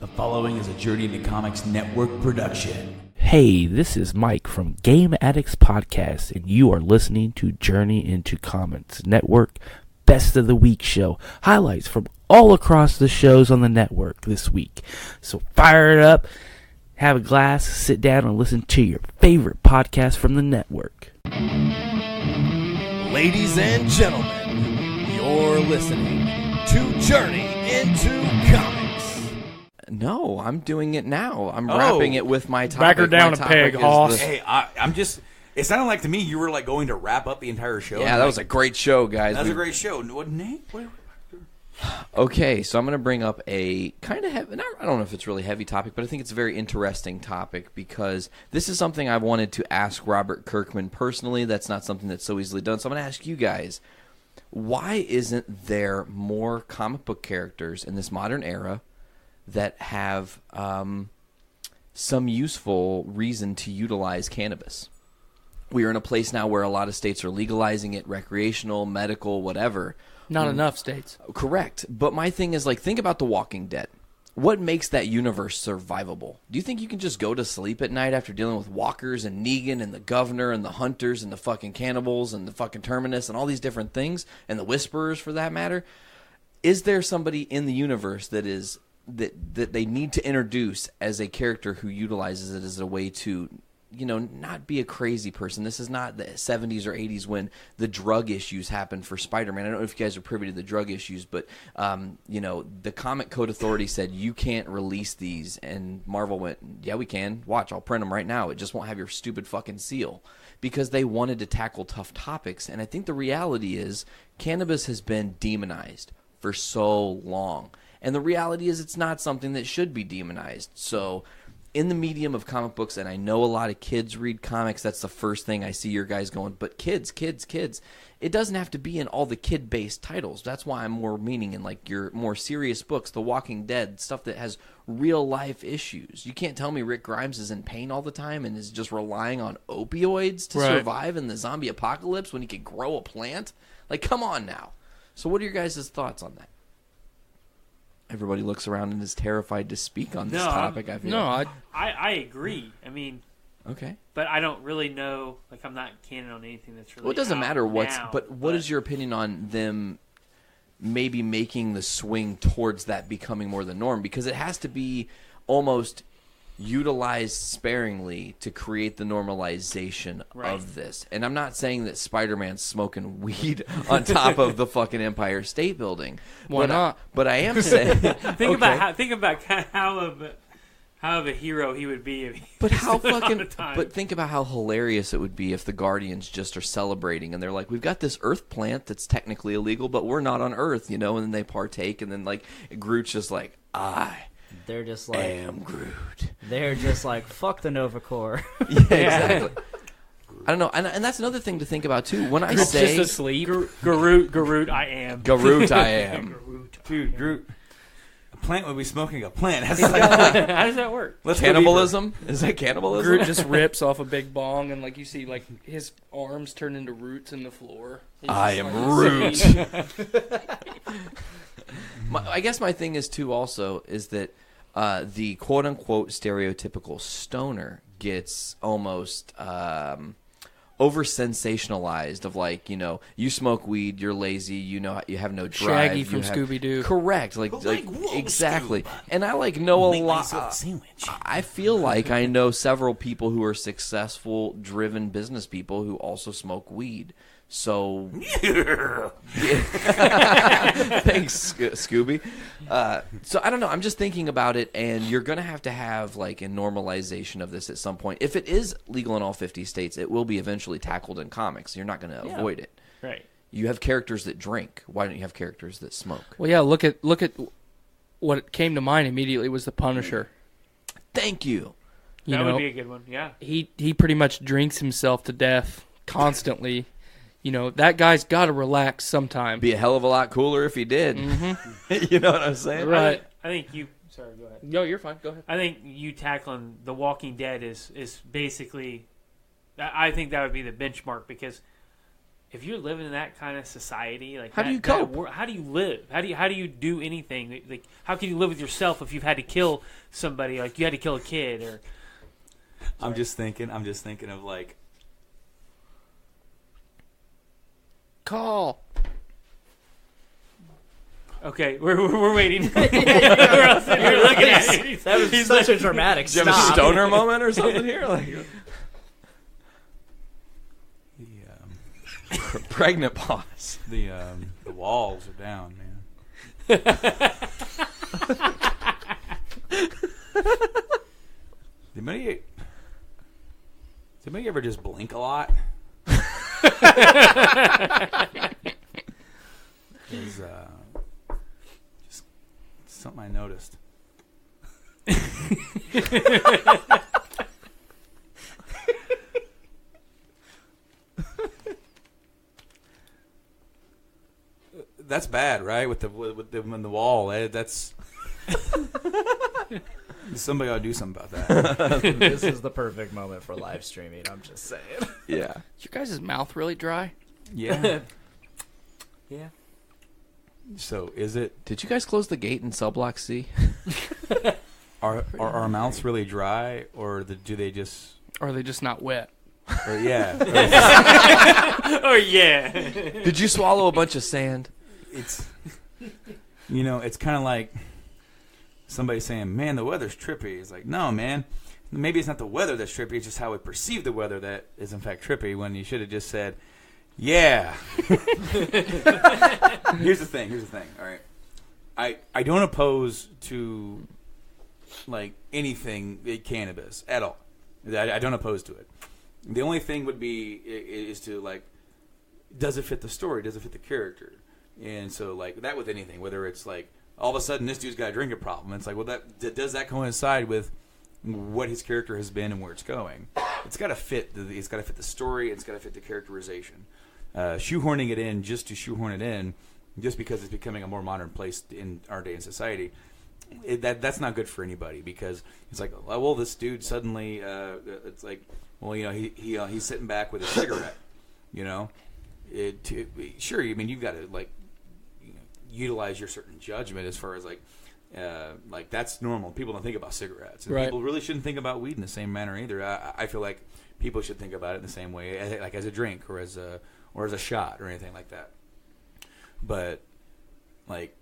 The following is a Journey into Comics Network production. Hey, this is Mike from Game Addicts Podcast, and you are listening to Journey into Comics Network Best of the Week show. Highlights from all across the shows on the network this week. So fire it up, have a glass, sit down, and listen to your favorite podcast from the network. Ladies and gentlemen, you're listening to Journey into Comics. No, I'm doing it now. I'm wrapping it with my topic. Back her down a peg, Hoss. Hey, I'm just... It sounded like to me you were like going to wrap up the entire show. Yeah, that was a great show, guys. That was a great show. What, Nate? Okay, so I'm going to bring up a kind of heavy... I don't know if it's really heavy topic, but I think it's a very interesting topic because this is something I've wanted to ask Robert Kirkman personally. That's not something that's so easily done. So I'm going to ask you guys, why isn't there more comic book characters in this modern era that have some useful reason to utilize cannabis? We are in a place now where a lot of states are legalizing it, recreational, medical, whatever. Not enough states. Correct. But my thing is, like, think about The Walking Dead. What makes that universe survivable? Do you think you can just go to sleep at night after dealing with walkers and Negan and the governor and the hunters and the fucking cannibals and the fucking terminus and all these different things, and the whisperers for that matter? Is there somebody in the universe that is... that they need to introduce as a character who utilizes it as a way to, you know, not be a crazy person? This is not the 70s or 80s when the drug issues happened for Spider-Man. I don't know if you guys are privy to the drug issues, but, you know, the Comic Code Authority said you can't release these, and Marvel went, yeah, we can. Watch, I'll print them right now. It just won't have your stupid fucking seal. Because they wanted to tackle tough topics, and I think the reality is cannabis has been demonized for so long. And the reality is it's not something that should be demonized. So in the medium of comic books, and I know a lot of kids read comics, that's the first thing I see your guys going, but kids. It doesn't have to be in all the kid-based titles. That's why I'm more meaning in like your more serious books, The Walking Dead, stuff that has real-life issues. You can't tell me Rick Grimes is in pain all the time and is just relying on opioids to survive in the zombie apocalypse when he could grow a plant. Like, come on now. So what are your guys' thoughts on that? Everybody looks around and is terrified to speak on this topic. I feel. I agree. I mean, okay, but I don't really know. Like, I'm not canon on anything that's really. Well, it doesn't matter what's. Now, but what is your opinion on them maybe making the swing towards that becoming more the norm? Because it has to be almost utilized sparingly to create the normalization of this. And I'm not saying that Spider-Man's smoking weed on top of the fucking Empire State Building. Why not? But I am saying think about how of a hero he would be if he but how fucking the time. But think about how hilarious it would be if the Guardians just are celebrating and they're like, we've got this Earth plant that's technically illegal, but we're not on Earth, you know, and then they partake, and then like Groot's just like, They're just like, am Groot. They're just like, fuck the Nova Corps. Yeah, exactly. I don't know, and that's another thing to think about too. When I say just asleep, Groot, I am. Groot, I am. Dude, Groot. A plant would be smoking a plant. That's How does that work? Cannibalism? Is that cannibalism? Groot just rips off a big bong, and like you see, like his arms turn into roots in the floor. I am Groot. I guess my thing is too also is that the quote unquote stereotypical stoner gets almost over sensationalized of like, you know, you smoke weed, you're lazy, you know, you have no drive. Shaggy from Scooby-Doo. Correct. Like exactly. And I like know a lot. I feel like I know several people who are successful, driven business people who also smoke weed. So, thanks, Scooby. So I don't know. I'm just thinking about it, and you're going to have like a normalization of this at some point. If it is legal in all 50 states, it will be eventually tackled in comics. You're not going to avoid it. Right. You have characters that drink. Why don't you have characters that smoke? Well, yeah. Look at what came to mind immediately was the Punisher. Thank you. That would be a good one. Yeah. He pretty much drinks himself to death constantly. You know, that guy's got to relax sometime. Be a hell of a lot cooler if he did. Mm-hmm. You know what I'm saying? Right. I think you... Sorry, go ahead. No, you're fine. Go ahead. I think you tackling The Walking Dead is basically... I think that would be the benchmark because if you're living in that kind of society, like How do you cope? How do you live? How do you do anything? Like, how can you live with yourself if you've had to kill somebody? Like, you had to kill a kid, or I'm just thinking of like. Call. okay, we're waiting. We're all sitting here looking at it. That was such a dramatic Do you have a stop. stoner moment or something here? Like pregnant pause. The walls are down, man. Did anybody ever just blink a lot? It's just something I noticed. That's bad, right? With them in the wall, that's somebody ought to do something about that. This is the perfect moment for live streaming. I'm just saying. Yeah. Your guys' mouth really dry? Yeah. Yeah. So is it? Did you guys close the gate in cell block C? Are our mouths really dry, or do they just? Or are they just not wet? Or, yeah. Oh yeah. Did you swallow a bunch of sand? It's it's kind of like somebody saying, "Man, the weather's trippy." It's like, no, man. Maybe it's not the weather that's trippy. It's just how we perceive the weather that is in fact trippy. When you should have just said, "Yeah." Here's the thing. All right, I don't oppose to like anything cannabis at all. I don't oppose to it. The only thing would be is to like, does it fit the story? Does it fit the character? And so like that with anything, whether it's like all of a sudden this dude's got a drinking problem, it's like, well, does that coincide with what his character has been and where it's going? It's got to fit. It's got to fit the story. It's got to fit the characterization. Shoehorning it in just to shoehorn it in, just because it's becoming a more modern place in our day in society, that's not good for anybody, because it's like, oh, well, this dude suddenly, it's like, well, he's sitting back with a cigarette, Sure, I mean, you've got to like utilize your certain judgment as far as like that's normal. People don't think about cigarettes, and right. People really shouldn't think about weed in the same manner either. I feel like people should think about it in the same way, like as a drink or as a shot or anything like that. But like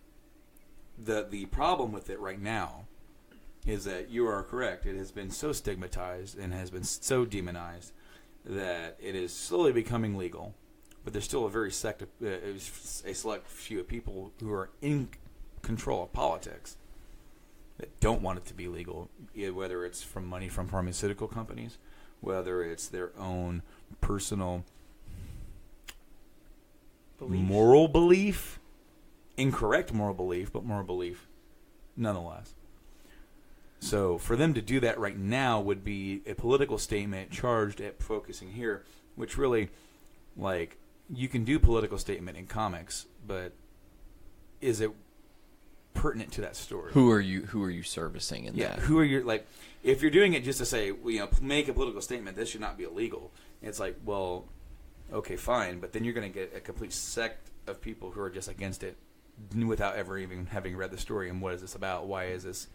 the problem with it right now is that you are correct. It has been so stigmatized and has been so demonized that it is slowly becoming legal. But there's still a very select few of people who are in control of politics that don't want it to be legal, whether it's from money from pharmaceutical companies, whether it's their own personal moral belief, incorrect moral belief, but moral belief nonetheless. So for them to do that right now would be a political statement charged at focusing here, which really, like, you can do political statement in comics, but is it pertinent to that story? Who are you servicing in that? Who are you, like, if you're doing it just to say, make a political statement, this should not be illegal. It's like, well, okay, fine, but then you're going to get a complete sect of people who are just against it without ever even having read the story. And what is this about? Why is this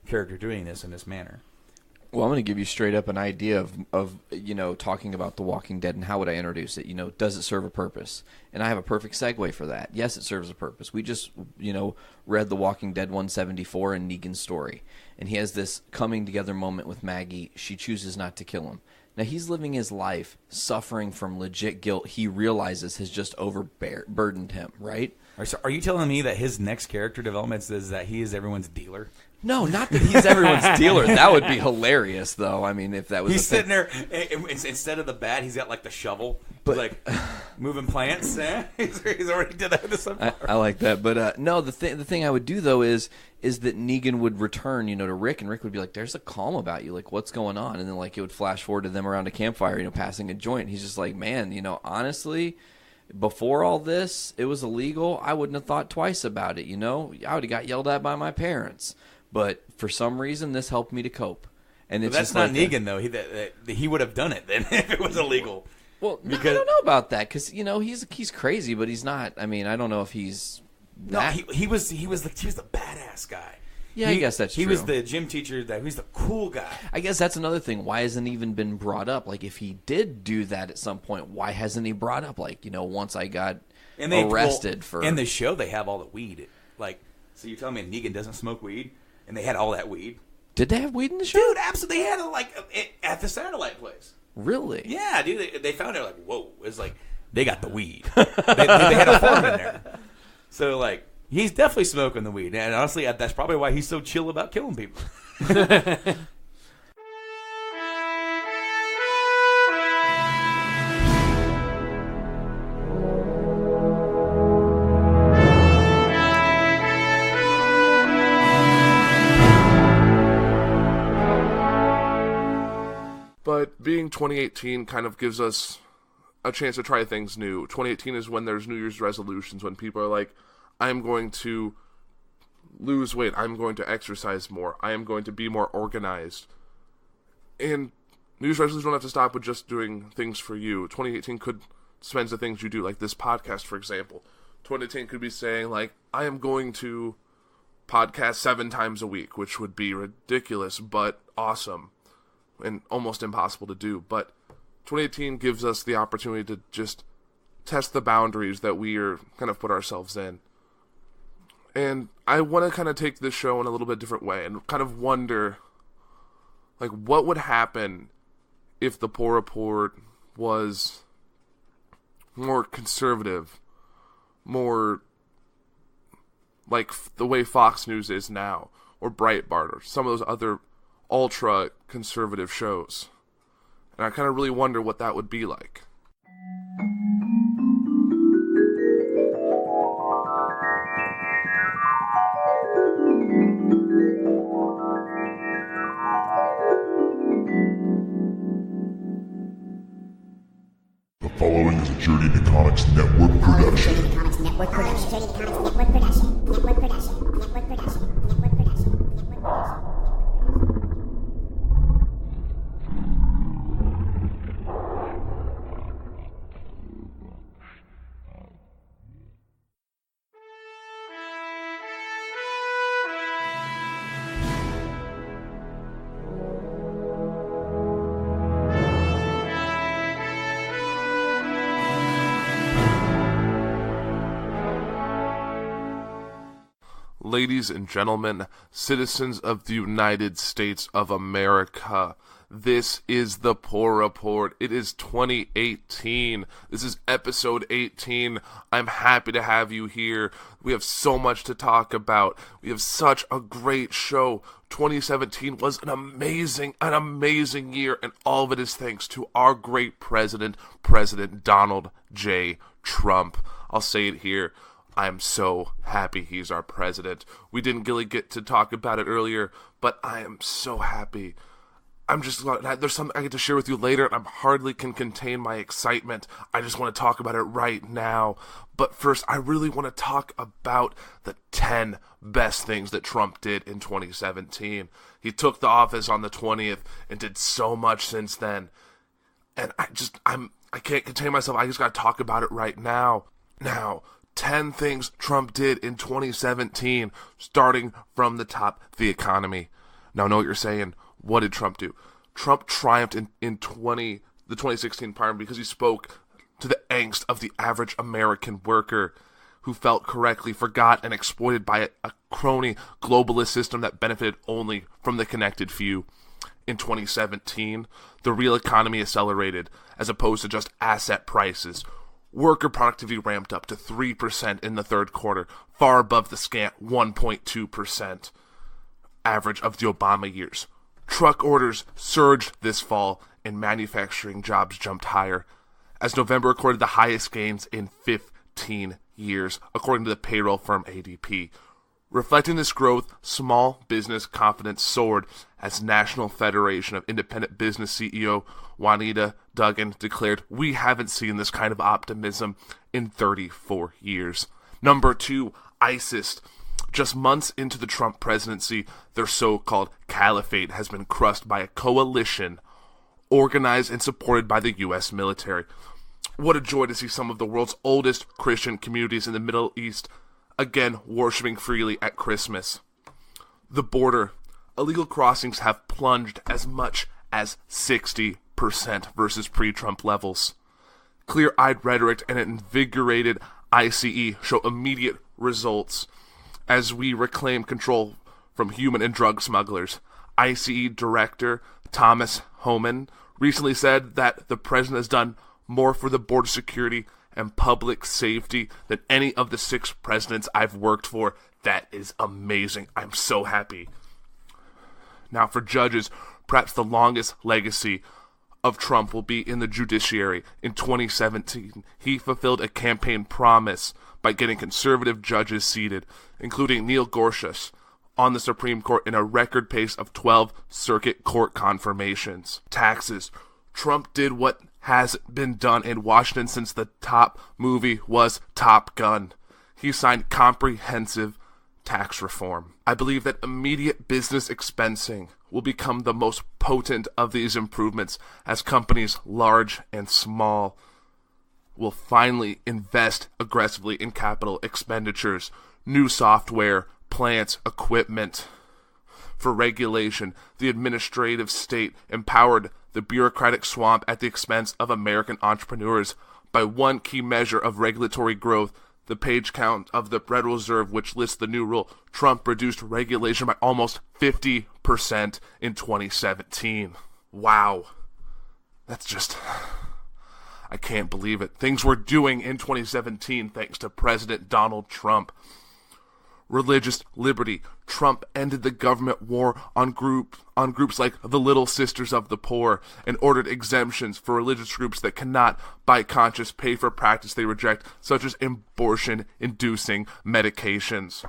character doing this in this manner? Well, I'm going to give you straight up an idea of talking about The Walking Dead and how would I introduce it. Does it serve a purpose? And I have a perfect segue for that. Yes, it serves a purpose. We just, read The Walking Dead 174 and Negan's story. And he has this coming together moment with Maggie. She chooses not to kill him. Now, he's living his life suffering from legit guilt he realizes has just overburdened him, right? So are you telling me that his next character development is that he is everyone's dealer? No, not that he's everyone's dealer. That would be hilarious, though. I mean, if that was he's sitting there, instead of the bat, he's got like the shovel, but like moving plants. He's already did that with the sunflower. I like that, but no, the thing I would do though is that Negan would return, to Rick, and Rick would be like, "There's a calm about you, like what's going on?" And then like it would flash forward to them around a campfire, passing a joint. And he's just like, "Man, honestly." Before all this, it was illegal. I wouldn't have thought twice about it, I would have got yelled at by my parents. But for some reason, this helped me to cope. And it's that's just not like Negan, though. He would have done it then if it was illegal. Well, no, I don't know about that because he's crazy, but he's not. I mean, I don't know if he's. That. No, he was the badass guy. Yeah, I guess that's true. He was the gym teacher. He's the cool guy. I guess that's another thing. Why hasn't it even been brought up? Like, if he did do that at some point, why hasn't he brought up, like, once I got arrested for... In the show, they have all the weed. Like, so you're telling me Negan doesn't smoke weed? And they had all that weed? Did they have weed in the show? Dude, absolutely. They had it, like, at the satellite place. Really? Yeah, dude. They found it, like, whoa. It's like, they got the weed. they had a farm in there. So, like... He's definitely smoking the weed, and honestly, that's probably why he's so chill about killing people. But being 2018 kind of gives us a chance to try things new. 2018 is when there's New Year's resolutions, when people are like, I'm going to lose weight. I'm going to exercise more. I am going to be more organized. And New Year's resolutions don't have to stop with just doing things for you. 2018 could spend the things you do, like this podcast, for example. 2018 could be saying, like, I am going to podcast 7 times a week, which would be ridiculous, but awesome and almost impossible to do. But 2018 gives us the opportunity to just test the boundaries that we are kind of put ourselves in. And I want to kind of take this show in a little bit different way and kind of wonder, like, what would happen if the Puhr Report was more conservative, more like the way Fox News is now, or Breitbart, or some of those other ultra-conservative shows. And I kind of really wonder what that would be like. The following is a Journey to Comics Network production. Ladies and gentlemen, citizens of the United States of America, this is the Puhr Report. It is 2018. This is episode 18. I'm happy to have you here. We have so much to talk about. We have such a great show. 2017 was an amazing year, and all of it is thanks to our great president, President Donald J. Trump. I'll say it here. I'm so happy he's our president. We didn't really get to talk about it earlier, but I am so happy. There's something I get to share with you later, and I hardly can contain my excitement. I just want to talk about it right now. But first, I really want to talk about the 10 best things that Trump did in 2017. He took the office on the 20th and did so much since then. And I can't contain myself. I just got to talk about it right now. Now, 10 things Trump did in 2017, starting from the top, the economy. Now, I know what you're saying. What did Trump do? Trump triumphed in the 2016 primary because he spoke to the angst of the average American worker who felt correctly forgot and exploited by a crony globalist system that benefited only from the connected few. In 2017, the real economy accelerated as opposed to just asset prices. Worker productivity ramped up to 3% in the third quarter, far above the scant 1.2% average of the Obama years. Truck orders surged this fall, and manufacturing jobs jumped higher, as November recorded the highest gains in 15 years, according to the payroll firm ADP. Reflecting this growth, small business confidence soared as National Federation of Independent Business CEO Juanita Duggan declared, "We haven't seen this kind of optimism in 34 years. Number 2, ISIS. Just months into the Trump presidency, their so-called caliphate has been crushed by a coalition organized and supported by the U.S. military. What a joy to see some of the world's oldest Christian communities in the Middle East again worshiping freely at Christmas. The border. Illegal crossings have plunged as much as 60% versus pre-Trump levels. Clear-eyed rhetoric and an invigorated ICE show immediate results as we reclaim control from human and drug smugglers. ICE Director Thomas Homan recently said that the president has done more for the border security and public safety than any of the 6 presidents I've worked for. That is amazing. I'm so happy. Now, for judges, perhaps the longest legacy of Trump will be in the judiciary. In 2017, he fulfilled a campaign promise by getting conservative judges seated, including Neil Gorsuch, on the Supreme Court in a record pace of 12 circuit court confirmations. Taxes. Trump did what hasn't been done in Washington since the top movie was Top Gun. He signed comprehensive tax reform. I believe that immediate business expensing will become the most potent of these improvements as companies large and small will finally invest aggressively in capital expenditures, new software, plants, equipment. For regulation, the administrative state empowered the bureaucratic swamp at the expense of American entrepreneurs. By one key measure of regulatory growth, the page count of the Federal Reserve, which lists the new rule, Trump reduced regulation by almost 50% in 2017. Wow. That's just... I can't believe it. Things we're doing in 2017 thanks to President Donald Trump. Religious liberty. Trump ended the government war on groups like the Little Sisters of the Poor and ordered exemptions for religious groups that cannot, by conscience, pay for practice they reject, such as abortion-inducing medications.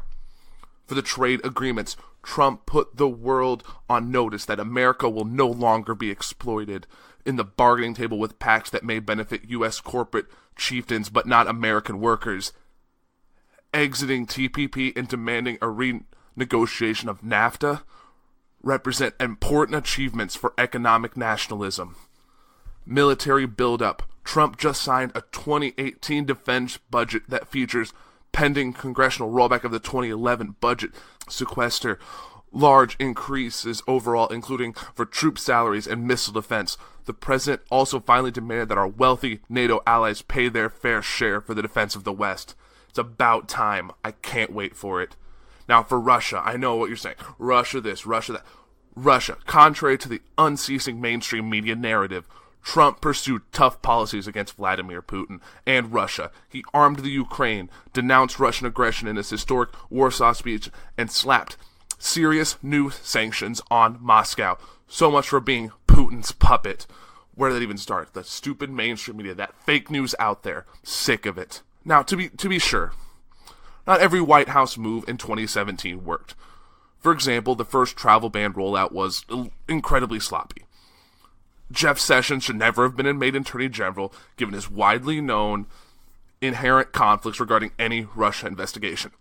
For the trade agreements, Trump put the world on notice that America will no longer be exploited in the bargaining table with pacts that may benefit U.S. corporate chieftains but not American workers. Exiting TPP and demanding a renegotiation of NAFTA represent important achievements for economic nationalism. Military buildup. Trump just signed a 2018 defense budget that features pending congressional rollback of the 2011 budget sequester, large increases overall, including for troop salaries and missile defense. The president also finally demanded that our wealthy NATO allies pay their fair share for the defense of the West. It's about time. I can't wait for it. Now, for Russia, I know what you're saying. Russia this, Russia that. Russia, contrary to the unceasing mainstream media narrative, Trump pursued tough policies against Vladimir Putin and Russia. He armed the Ukraine, denounced Russian aggression in his historic Warsaw speech, and slapped serious new sanctions on Moscow. So much for being Putin's puppet. Where did that even start? The stupid mainstream media, that fake news out there. Sick of it. Now, to be sure, not every White House move in 2017 worked. For example, the first travel ban rollout was incredibly sloppy. Jeff Sessions should never have been made Attorney General, given his widely known inherent conflicts regarding any Russia investigation.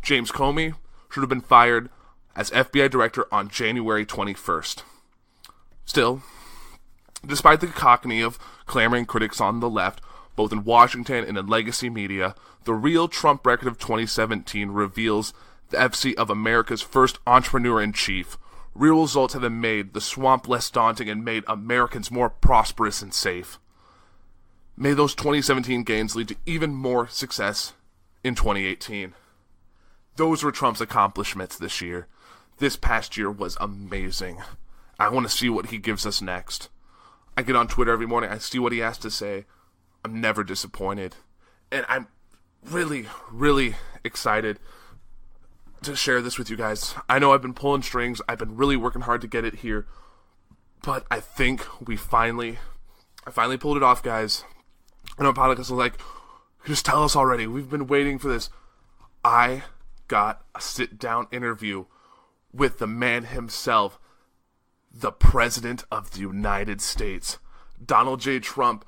James Comey should have been fired as FBI Director on January 21st. Still, despite the cacophony of clamoring critics on the left, both in Washington and in legacy media, the real Trump record of 2017 reveals the efficacy of America's first entrepreneur-in-chief. Real results have been made, the swamp less daunting, and made Americans more prosperous and safe. May those 2017 gains lead to even more success in 2018. Those were Trump's accomplishments this year. This past year was amazing. I want to see what he gives us next. I get on Twitter every morning, I see what he has to say. I'm never disappointed. And I'm really, really excited to share this with you guys. I know I've been pulling strings. I've been really working hard to get it here. But I think I finally pulled it off, guys. I know podcasts are like, just tell us already. We've been waiting for this. I got a sit-down interview with the man himself, the President of the United States. Donald J. Trump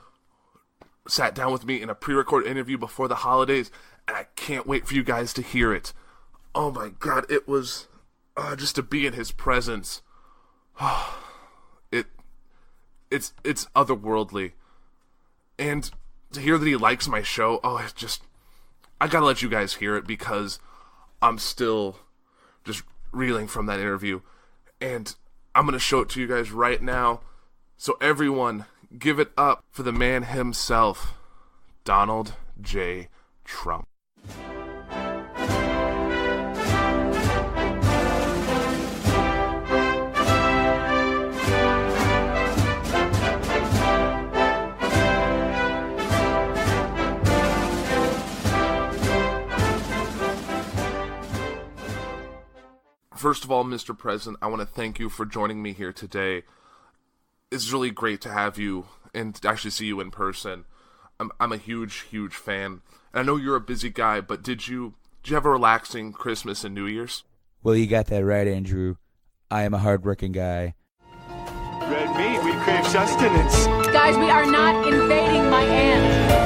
sat down with me in a pre-recorded interview before the holidays, and I can't wait for you guys to hear it. Oh my God, it was just to be in his presence. It's otherworldly. And to hear that he likes my show, I gotta let you guys hear it because I'm still just reeling from that interview. And I'm gonna show it to you guys right now. So everyone, give it up for the man himself, Donald J. Trump. First of all, Mr. President, I want to thank you for joining me here today. It's really great to have you and to actually see you in person. I'm a huge, huge fan. And I know you're a busy guy, but did you have a relaxing Christmas and New Year's? Well, you got that right, Andrew. I am a hardworking guy. Red meat, we crave sustenance. Guys, we are not invading my aunt.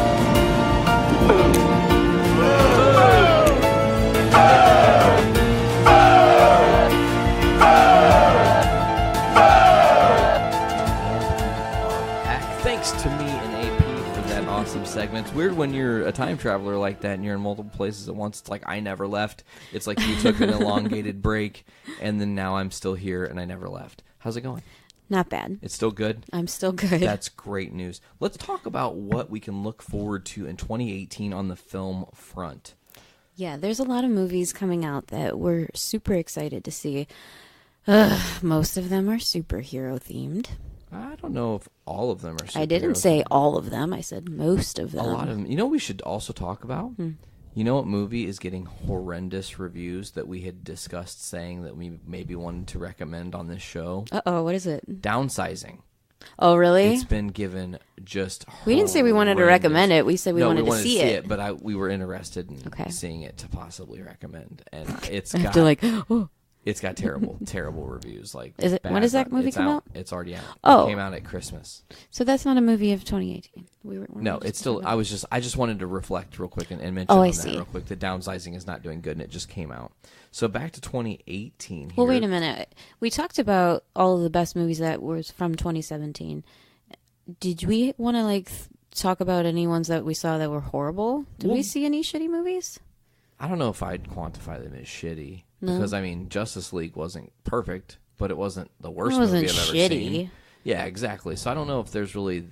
Thanks to me and AP for that awesome segment. It's weird when you're a time traveler like that and you're in multiple places at once. It's like I never left. It's like you took an elongated break, and then now I'm still here and I never left. How's it going? Not bad. It's still good? I'm still good. That's great news. Let's talk about what we can look forward to in 2018 on the film front. Yeah, there's a lot of movies coming out that we're super excited to see. Most of them are superhero themed. I don't know if all of them are superhero I didn't say all of them. I said most of them. A lot of them. You know what we should also talk about? You know what movie is getting horrendous reviews that we had discussed saying that we maybe wanted to recommend on this show? Uh-oh, what is it? Downsizing. Oh, really? It's been given just We didn't say we wanted to recommend it. We said we wanted to see it. But we were interested in seeing it to possibly recommend. And it's got... It's got terrible reviews. Like, is it? When does that movie come out? It's already out. Oh, it came out at Christmas. So that's not a movie of 2018. No, it's still. I just wanted to reflect real quick and mention that real quick. The downsizing is not doing good, and it just came out. So back to 2018. Here. Well, wait a minute. We talked about all of the best movies that was from 2017. Did we want to talk about any ones that we saw that were horrible? Did we see any shitty movies? I don't know if I'd quantify them as shitty. No. Because, I mean, Justice League wasn't perfect, but it wasn't the worst movie I've ever seen. Yeah, exactly. So I don't know if there's really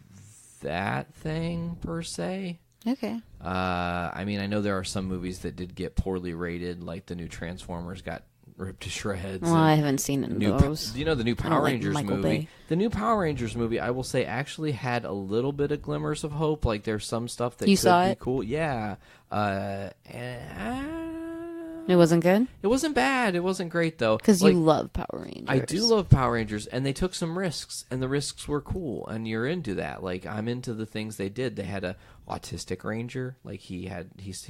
that thing, per se. Okay. I mean, I know there are some movies that did get poorly rated, like the new Transformers got ripped to shreds. Well, I haven't seen those. Do you know the new Power Rangers movie? The new Power Rangers movie, I will say, actually had a little bit of glimmers of hope. Like, there's some stuff that could be cool. Yeah. It wasn't good? It wasn't bad. It wasn't great, though. Because you love Power Rangers. I do love Power Rangers, and they took some risks, and the risks were cool, and you're into that. Like, I'm into the things they did. They had a autistic ranger. Like, he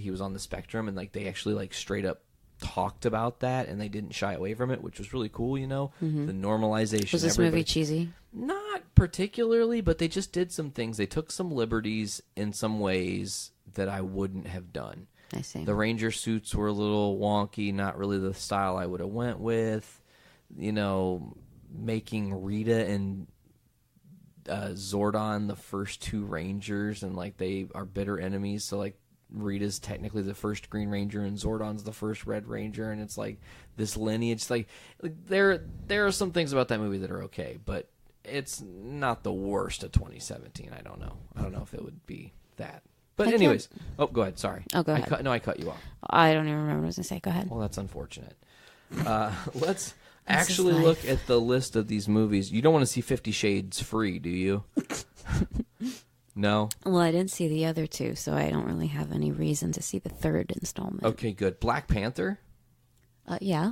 was on the spectrum, and, like, they actually, like, straight up talked about that, and they didn't shy away from it, which was really cool, you know? Mm-hmm. The normalization. Was this movie cheesy? Not particularly, but they just did some things. They took some liberties in some ways that I wouldn't have done. I see. The Ranger suits were a little wonky, not really the style I would have went with. You know, making Rita and Zordon the first two Rangers, and like they are bitter enemies. So like Rita's technically the first Green Ranger, and Zordon's the first Red Ranger, and it's like this lineage. Like there are some things about that movie that are okay, but it's not the worst of 2017. I don't know if it would be that. But anyways, go ahead. Sorry. Oh, go ahead. I cut you off. I don't even remember what I was going to say. Go ahead. Well, that's unfortunate. Let's actually look at the list of these movies. You don't want to see 50 Shades Free, do you? No? Well, I didn't see the other two, so I don't really have any reason to see the third installment. Okay, good. Black Panther? Yeah.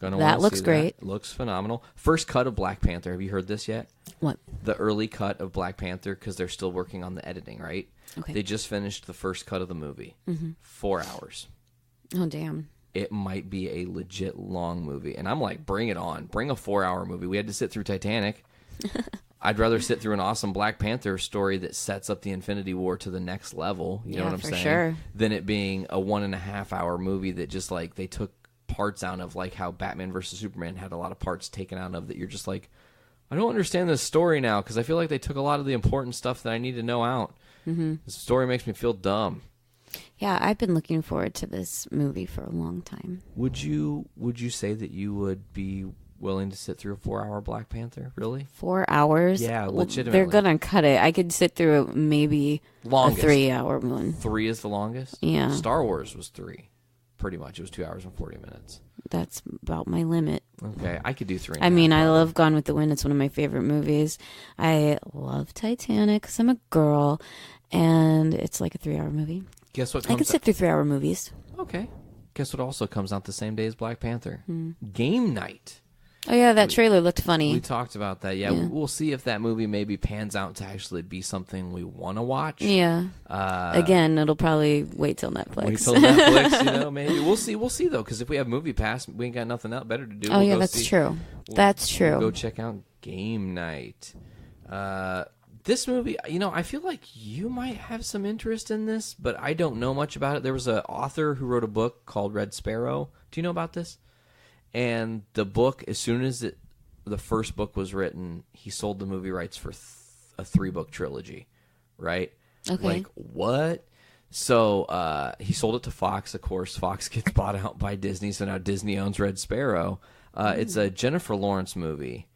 That looks great. Looks phenomenal. First cut of Black Panther. Have you heard this yet? What? The early cut of Black Panther, because they're still working on the editing, right? Okay. They just finished the first cut of the movie. Mm-hmm. 4 hours. Oh, damn. It might be a legit long movie. And I'm like, bring it on. Bring a 4-hour movie. We had to sit through Titanic. I'd rather sit through an awesome Black Panther story that sets up the Infinity War to the next level. You know what I'm saying? Sure. Than it being a 1.5-hour movie that just like they took parts out of, like how Batman versus Superman had a lot of parts taken out of that you're just like, I don't understand this story now because I feel like they took a lot of the important stuff that I need to know out. Mm-hmm. The story makes me feel dumb. Yeah, I've been looking forward to this movie for a long time. Would you say that you would be willing to sit through a 4-hour Black Panther? Really? 4 hours? Yeah, Well, legitimately. they're gonna cut it. I could sit through maybe Longest. a 3-hour one. 3 is the longest? Yeah. Star Wars was 3. Pretty much. It was 2 hours and 40 minutes. That's about my limit. Okay, I could do 3. I mean, I love Gone with the Wind. It's one of my favorite movies. I love Titanic because I'm a girl, and it's like a 3-hour movie. Guess what? I could sit through 3-hour movies. Okay. Guess what also comes out the same day as Black Panther? Hmm. Game night. Oh, yeah, that trailer looked funny. We talked about that. Yeah, Yeah. we'll see if that movie maybe pans out to actually be something we want to watch. Yeah. Again, it'll probably wait till Netflix. Wait till Netflix, maybe. We'll see, though, because if we have Movie Pass, we ain't got nothing else better to do. Oh, yeah, that's true. That's true. We'll go check out Game Night. This movie, I feel like you might have some interest in this, but I don't know much about it. There was an author who wrote a book called Red Sparrow. Do you know about this? And the book, as soon as the first book was written, he sold the movie rights for a 3-book trilogy, right? Okay. Like, what? So he sold it to Fox. Of course, Fox gets bought out by Disney, so now Disney owns Red Sparrow. It's a Jennifer Lawrence movie.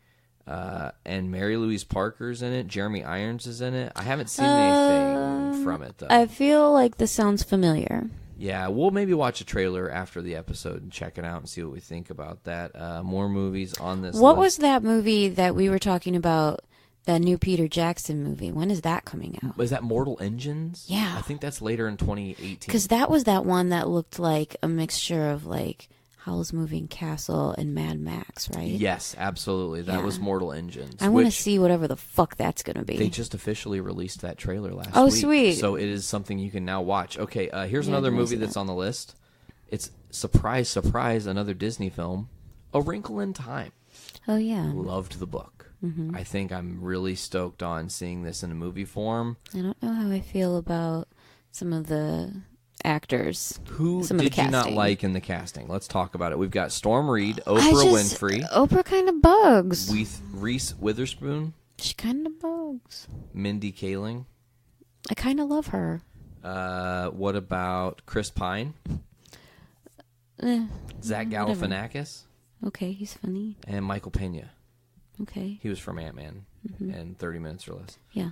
And Mary Louise Parker's in it. Jeremy Irons is in it. I haven't seen anything from it, though. I feel like this sounds familiar. Yeah, we'll maybe watch a trailer after the episode and check it out and see what we think about that. More movies on this What list. was that movie that we were talking about, that new Peter Jackson movie? When is that coming out? Was that Mortal Engines? Yeah. I think that's later in 2018. Because that was that one that looked like a mixture of like Howl's Moving Castle and Mad Max, right? Yes, absolutely. That Yeah. was Mortal Engines. I want to which see whatever the fuck that's going to be. They just officially released that trailer last Oh, week. sweet. So it is something you can now watch. Okay, here's Yeah, another I wanna movie see that's that. on the list. It's, surprise, surprise, another Disney film, A Wrinkle in Time. Oh, yeah. Loved the book. Mhm. I think I'm really stoked on seeing this in a movie form. I don't know how I feel about some of the actors. Who some of the did you not casting. like in the casting? Let's talk about it. We've got Storm Reed, I Oprah just- Winfrey, Oprah kind of bugs. Reese Witherspoon, She kind of bugs. Mindy Kaling. I kind of love her. What about Chris Pine, Zach whatever. Galifianakis, Okay, he's funny. and Michael Pena? Okay. He was from Ant-Man Mhm. and 30 Minutes or Less. Yeah.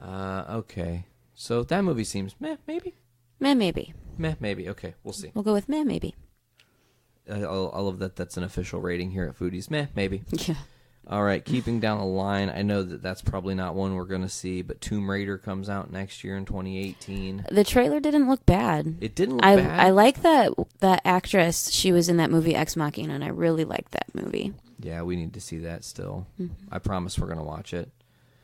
Okay. So that movie seems meh, maybe? Meh, maybe. Meh, maybe. Okay, we'll see. We'll go with meh, maybe. I love that that's an official rating here at Foodies. Meh, maybe. Yeah. All right, keeping down the line, I know that that's probably not one we're going to see, but Tomb Raider comes out next year in 2018. The trailer didn't look bad. It didn't look bad. I like that actress. She was in that movie Ex Machina, and I really liked that movie. Yeah, we need to see that still. Mhm. I promise we're going to watch it.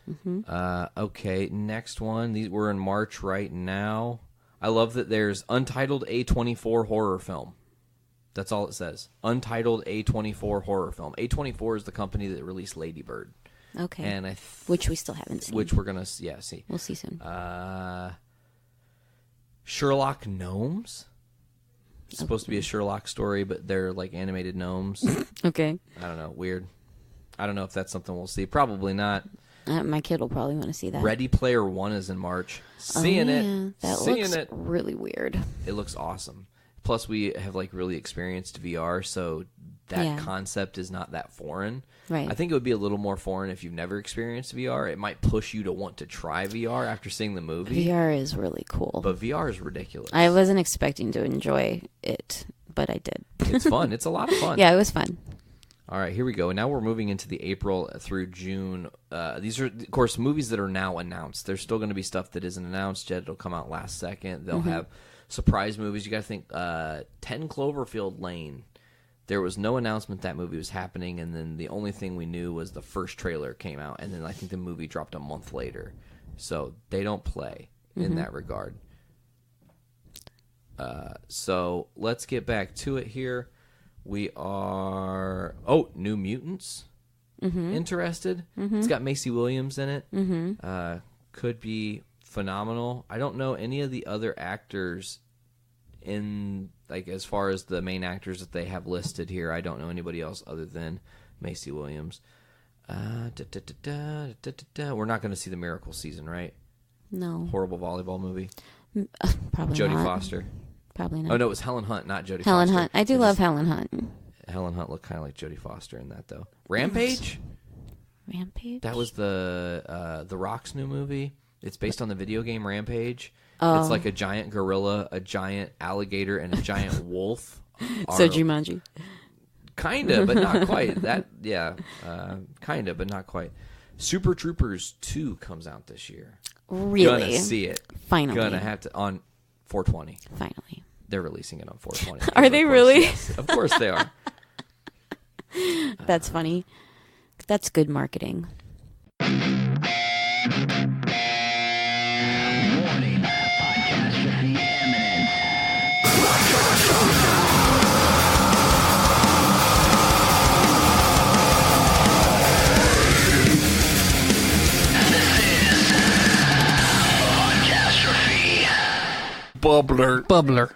Mhm. Okay, next one. We're in March right now. I love that there's Untitled A24 horror film. That's all it says. Untitled A24 horror film. A24 is the company that released Lady Bird. Okay. And which we still haven't seen. Which we're going to see. We'll see soon. Sherlock Gnomes. It's supposed to be a Sherlock story, but they're like animated gnomes. Okay. I don't know. Weird. I don't know if that's something we'll see. Probably not. My kid will probably want to see that. Ready Player One is in March. Seeing it. That Seeing looks it. really weird. It looks awesome. Plus, we have like really experienced VR, so that Yeah. concept is not that foreign. Right. I think it would be a little more foreign if you've never experienced VR. It might push you to want to try VR after seeing the movie. VR is really cool. But VR is ridiculous. I wasn't expecting to enjoy it, but I did. It's fun. It's a lot of fun. Yeah, it was fun. All right, here we go. Now we're moving into the April through June. These are, of course, movies that are now announced. There's still going to be stuff that isn't announced yet. It'll come out last second. They'll Mhm. have surprise movies. You got to think 10 Cloverfield Lane. There was no announcement that movie was happening, and then the only thing we knew was the first trailer came out, and then I think the movie dropped a month later. So they don't play in Mhm. that regard. So let's get back to it here. We are... Oh, New Mutants. Mhm. Interested? Mhm. It's got Macy Williams in it. Mhm. Could be phenomenal. I don't know any of the other actors in, like, as far as the main actors that they have listed here. I don't know anybody else other than Macy Williams. We're not going to see the Miracle season, right? No. Horrible volleyball movie. Probably Jodie not. Foster. Probably not. Oh, no, it was Helen Hunt, not Jodie Foster. Helen Hunt. I do love Helen Hunt. Helen Hunt looked kind of like Jodie Foster in that, though. Rampage? Rampage? That was the Rock's new movie. It's based on the video game Rampage. Oh. It's like a giant gorilla, a giant alligator, and a giant wolf. So Jumanji. Kinda, but not quite. Kinda, but not quite. Super Troopers 2 comes out this year. Really? Gonna see it. Finally. Gonna have to on 420. Finally. They're releasing it on 420. Are they really? Yes. Of course they are. That's funny. That's good marketing. Bubbler.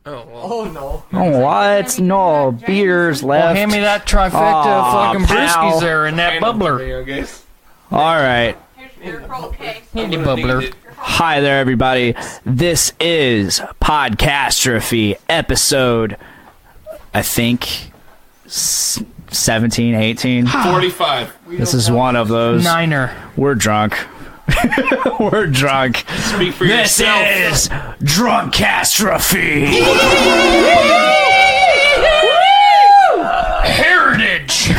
Oh no. Oh, what? No beers left. Well, hand me that trifecta of fucking brewskis there and that bubbler. All right. Handy bubbler. Hi there, everybody. This is Podcastrophe episode, I think, 17, 18. 45. This is one of those. Niner. We're drunk. We're drunk. Speak for This yourself. is Drunkastrophe. Heritage.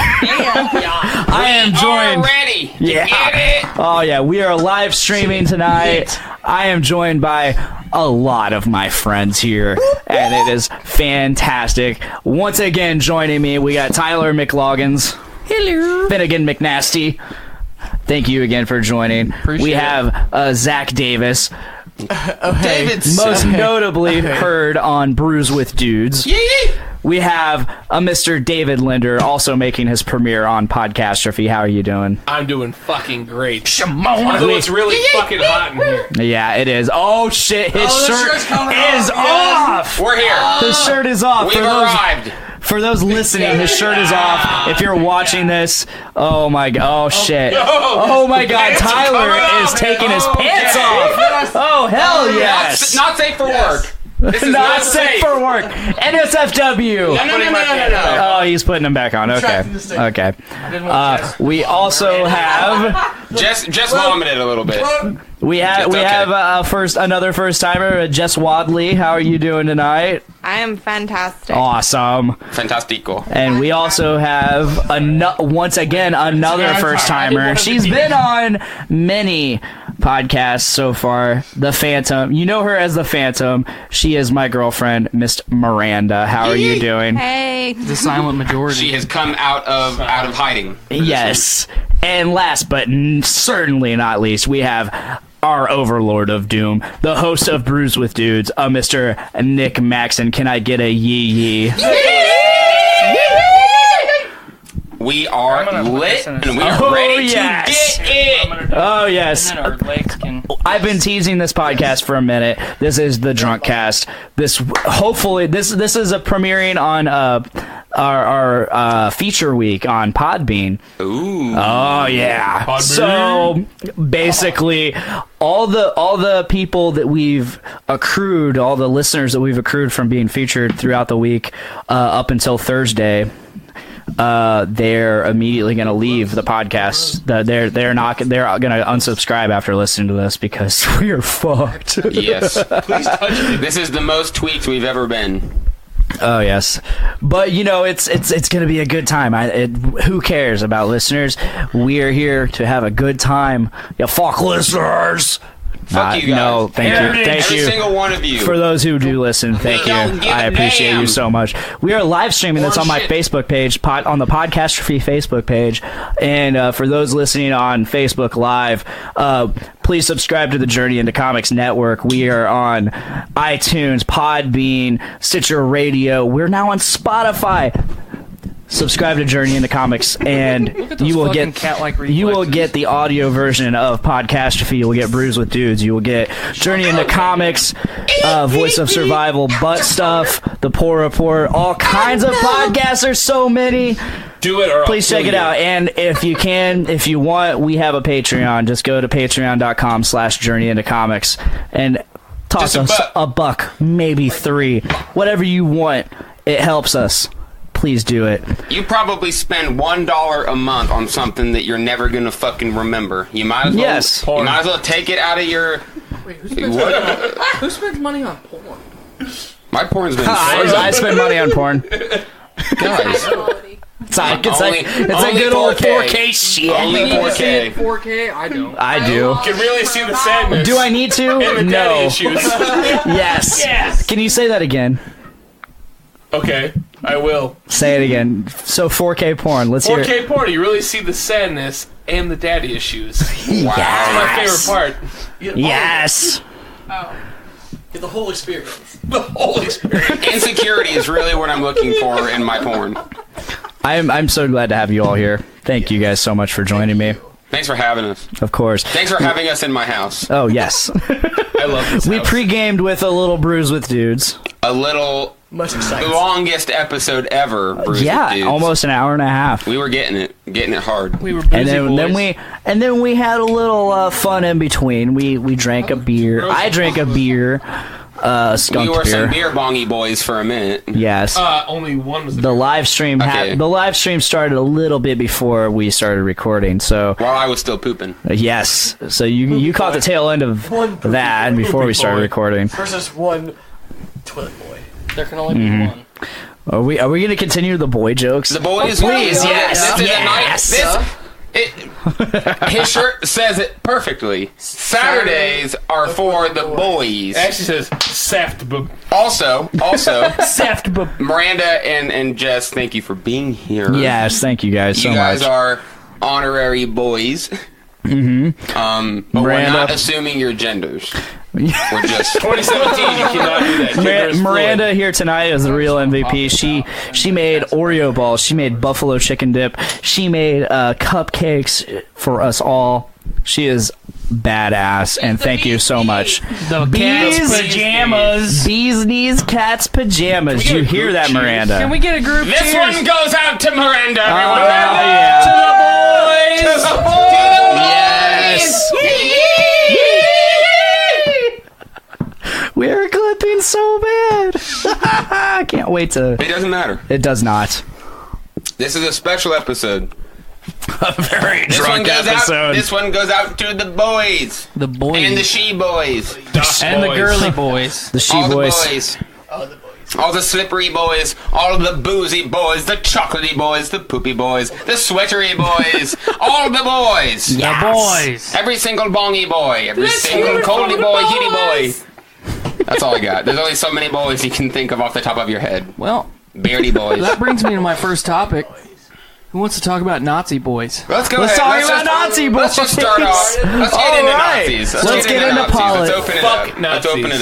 I am joined. Ready. Yeah. Get it? Oh yeah, we are live streaming tonight. I am joined by a lot of my friends here, and it is fantastic. Once again, joining me, we got Tyler McLoggins. Hello. Finnegan McNasty. Thank you again for joining. We have Zach Davis. Most notably heard on Brews with Dudes. We have a Mr. David Linder also making his premiere on Podcastrophe. How are you doing? I'm doing fucking great. Although it's really fucking hot in here. Yeah, it is. Oh shit, his shirt is off. We're here. His shirt is off. We've arrived. For those listening, his shirt is off. If you're watching this, oh my god, oh shit. Oh my god, Tyler is taking his pants off. Oh hell yes. Not safe for work. This is not safe for work. NSFW. No. Oh, he's putting them back on. Okay. Okay. We also have Just vomited a little bit. we have another first timer, Jess Wadley. How are you doing tonight? I am fantastic. Awesome. Fantastico. And we also have once again another first timer. She's been on many podcasts so far. The Phantom. You know her as the Phantom. She is my girlfriend, Miss Miranda. How are you doing? Hey. The silent majority. She has come out of hiding. Yes. And last but certainly not least, we have our overlord of doom, the host of Brews with Dudes, Mr. Nick Maxon. Can I get a yee? We are lit and we are ready to get it. Oh yes. I've been teasing this podcast for a minute. This is the Drunkcast. This is a premiering on our feature week on Podbean. Ooh. Oh yeah. Podbean. So basically all the people that we've accrued, all the listeners that we've accrued from being featured throughout the week up until Thursday, they're immediately going to leave the podcast. They're going to unsubscribe after listening to this because we are fucked. Yes. Please touch me. This is the most tweaked we've ever been. Oh yes, but you know it's going to be a good time. Who cares about listeners? We are here to have a good time. You fuck listeners. Fuck you guys. No, thank you. Thank you. Every single one of you. For those who do listen, thank you. I appreciate you so much. We are live streaming this on my Facebook page, on the Podcastrophe Facebook page. And for those listening on Facebook Live, please subscribe to the Journey into Comics Network. We are on iTunes, Podbean, Stitcher Radio. We're now on Spotify. Subscribe to Journey into Comics, and you will get the audio version of Podcastrophe. You will get Brews with Dudes. You will get Journey into Comics, Voice of Survival, Butt Stuff, The Puhr Report, all kinds of podcasts. There's so many. do it or please check it out. And if you want, we have a Patreon. Just go to patreon.com/journeyintocomics and toss us a buck, maybe 3, whatever you want. It helps us. Please do it. You probably spend $1 a month on something that you're never gonna fucking remember. You might as well. Yes. You might as well take it out of your. Wait, who spends money on porn? My porn's been. I spend money on porn. Guys. It's a good old 4K shit. Only 4K. 4K? I don't. I do. You can really see the sadness. Do I need to? And the daddy issues. Yes. Yes. Can you say that again? Okay, I will. Say it again. So 4K porn. Let's hear it. 4K porn. You really see the sadness and the daddy issues. Wow. That's my favorite part. Yes. Get the whole experience. The whole experience. Insecurity is really what I'm looking for in my porn. I'm so glad to have you all here. Thank you guys so much for joining me. Thanks for having us. Of course. Thanks for having us in my house. Oh, yes. I love this We house. pre-gamed with a little Brews with Dudes. A little... The longest episode ever. Brews with Dudes. Almost an hour and a half. We were getting it hard. We were and then we had a little fun in between. We drank a beer. I drank a beer. Skunk We were beer. some beer bongy boys for a minute. Yes. Only one was the live stream. The live stream started a little bit before we started recording. So while I was still pooping. Yes. So you caught the tail end of that before we started recording. Versus one toilet boy. There can only be one. Are we going to continue the boy jokes? The boys, please. Yes. His shirt says it perfectly. Saturdays are for the boys. It actually says Saftbub. Also, Saftbub. Miranda and Jess, thank you for being here. Yes, thank you guys so much. You guys are honorary boys. Mm-hmm. But we're not assuming your genders. We're just 2017. You cannot do that. Miranda here tonight is the real MVP. She made Oreo balls. She made buffalo chicken dip. She made cupcakes for us all. She is badass, and thank you so much. The cat's pajamas. Bees knees, cat's pajamas. You hear that, Miranda? Can we get a group This cheers? one goes out to Miranda. Everyone. Yeah. To the boys. To the boys. Yes. We're clipping so bad. I can't wait to. It doesn't matter. It does not. This is a special episode. A very drunk episode. This one goes out to the boys. The boys. And the she boys. And the girly boys. The she all boys. The boys. All the slippery boys, all of the boozy boys, the chocolatey boys, the poopy boys, the sweatery boys, all the boys. Yes. The boys. Every single bongy boy, every single coldy boy, heaty boy. That's all I got. There's only so many boys you can think of off the top of your head. Well, beardy boys. That brings me to my first topic. Who wants to talk about Nazi boys? Let's go Let's ahead. talk about Nazi boys. Let's just start off. Let's get into Nazis. Let's get into Nazis. Let's politics. open it Fuck up. Nazis. Let's open it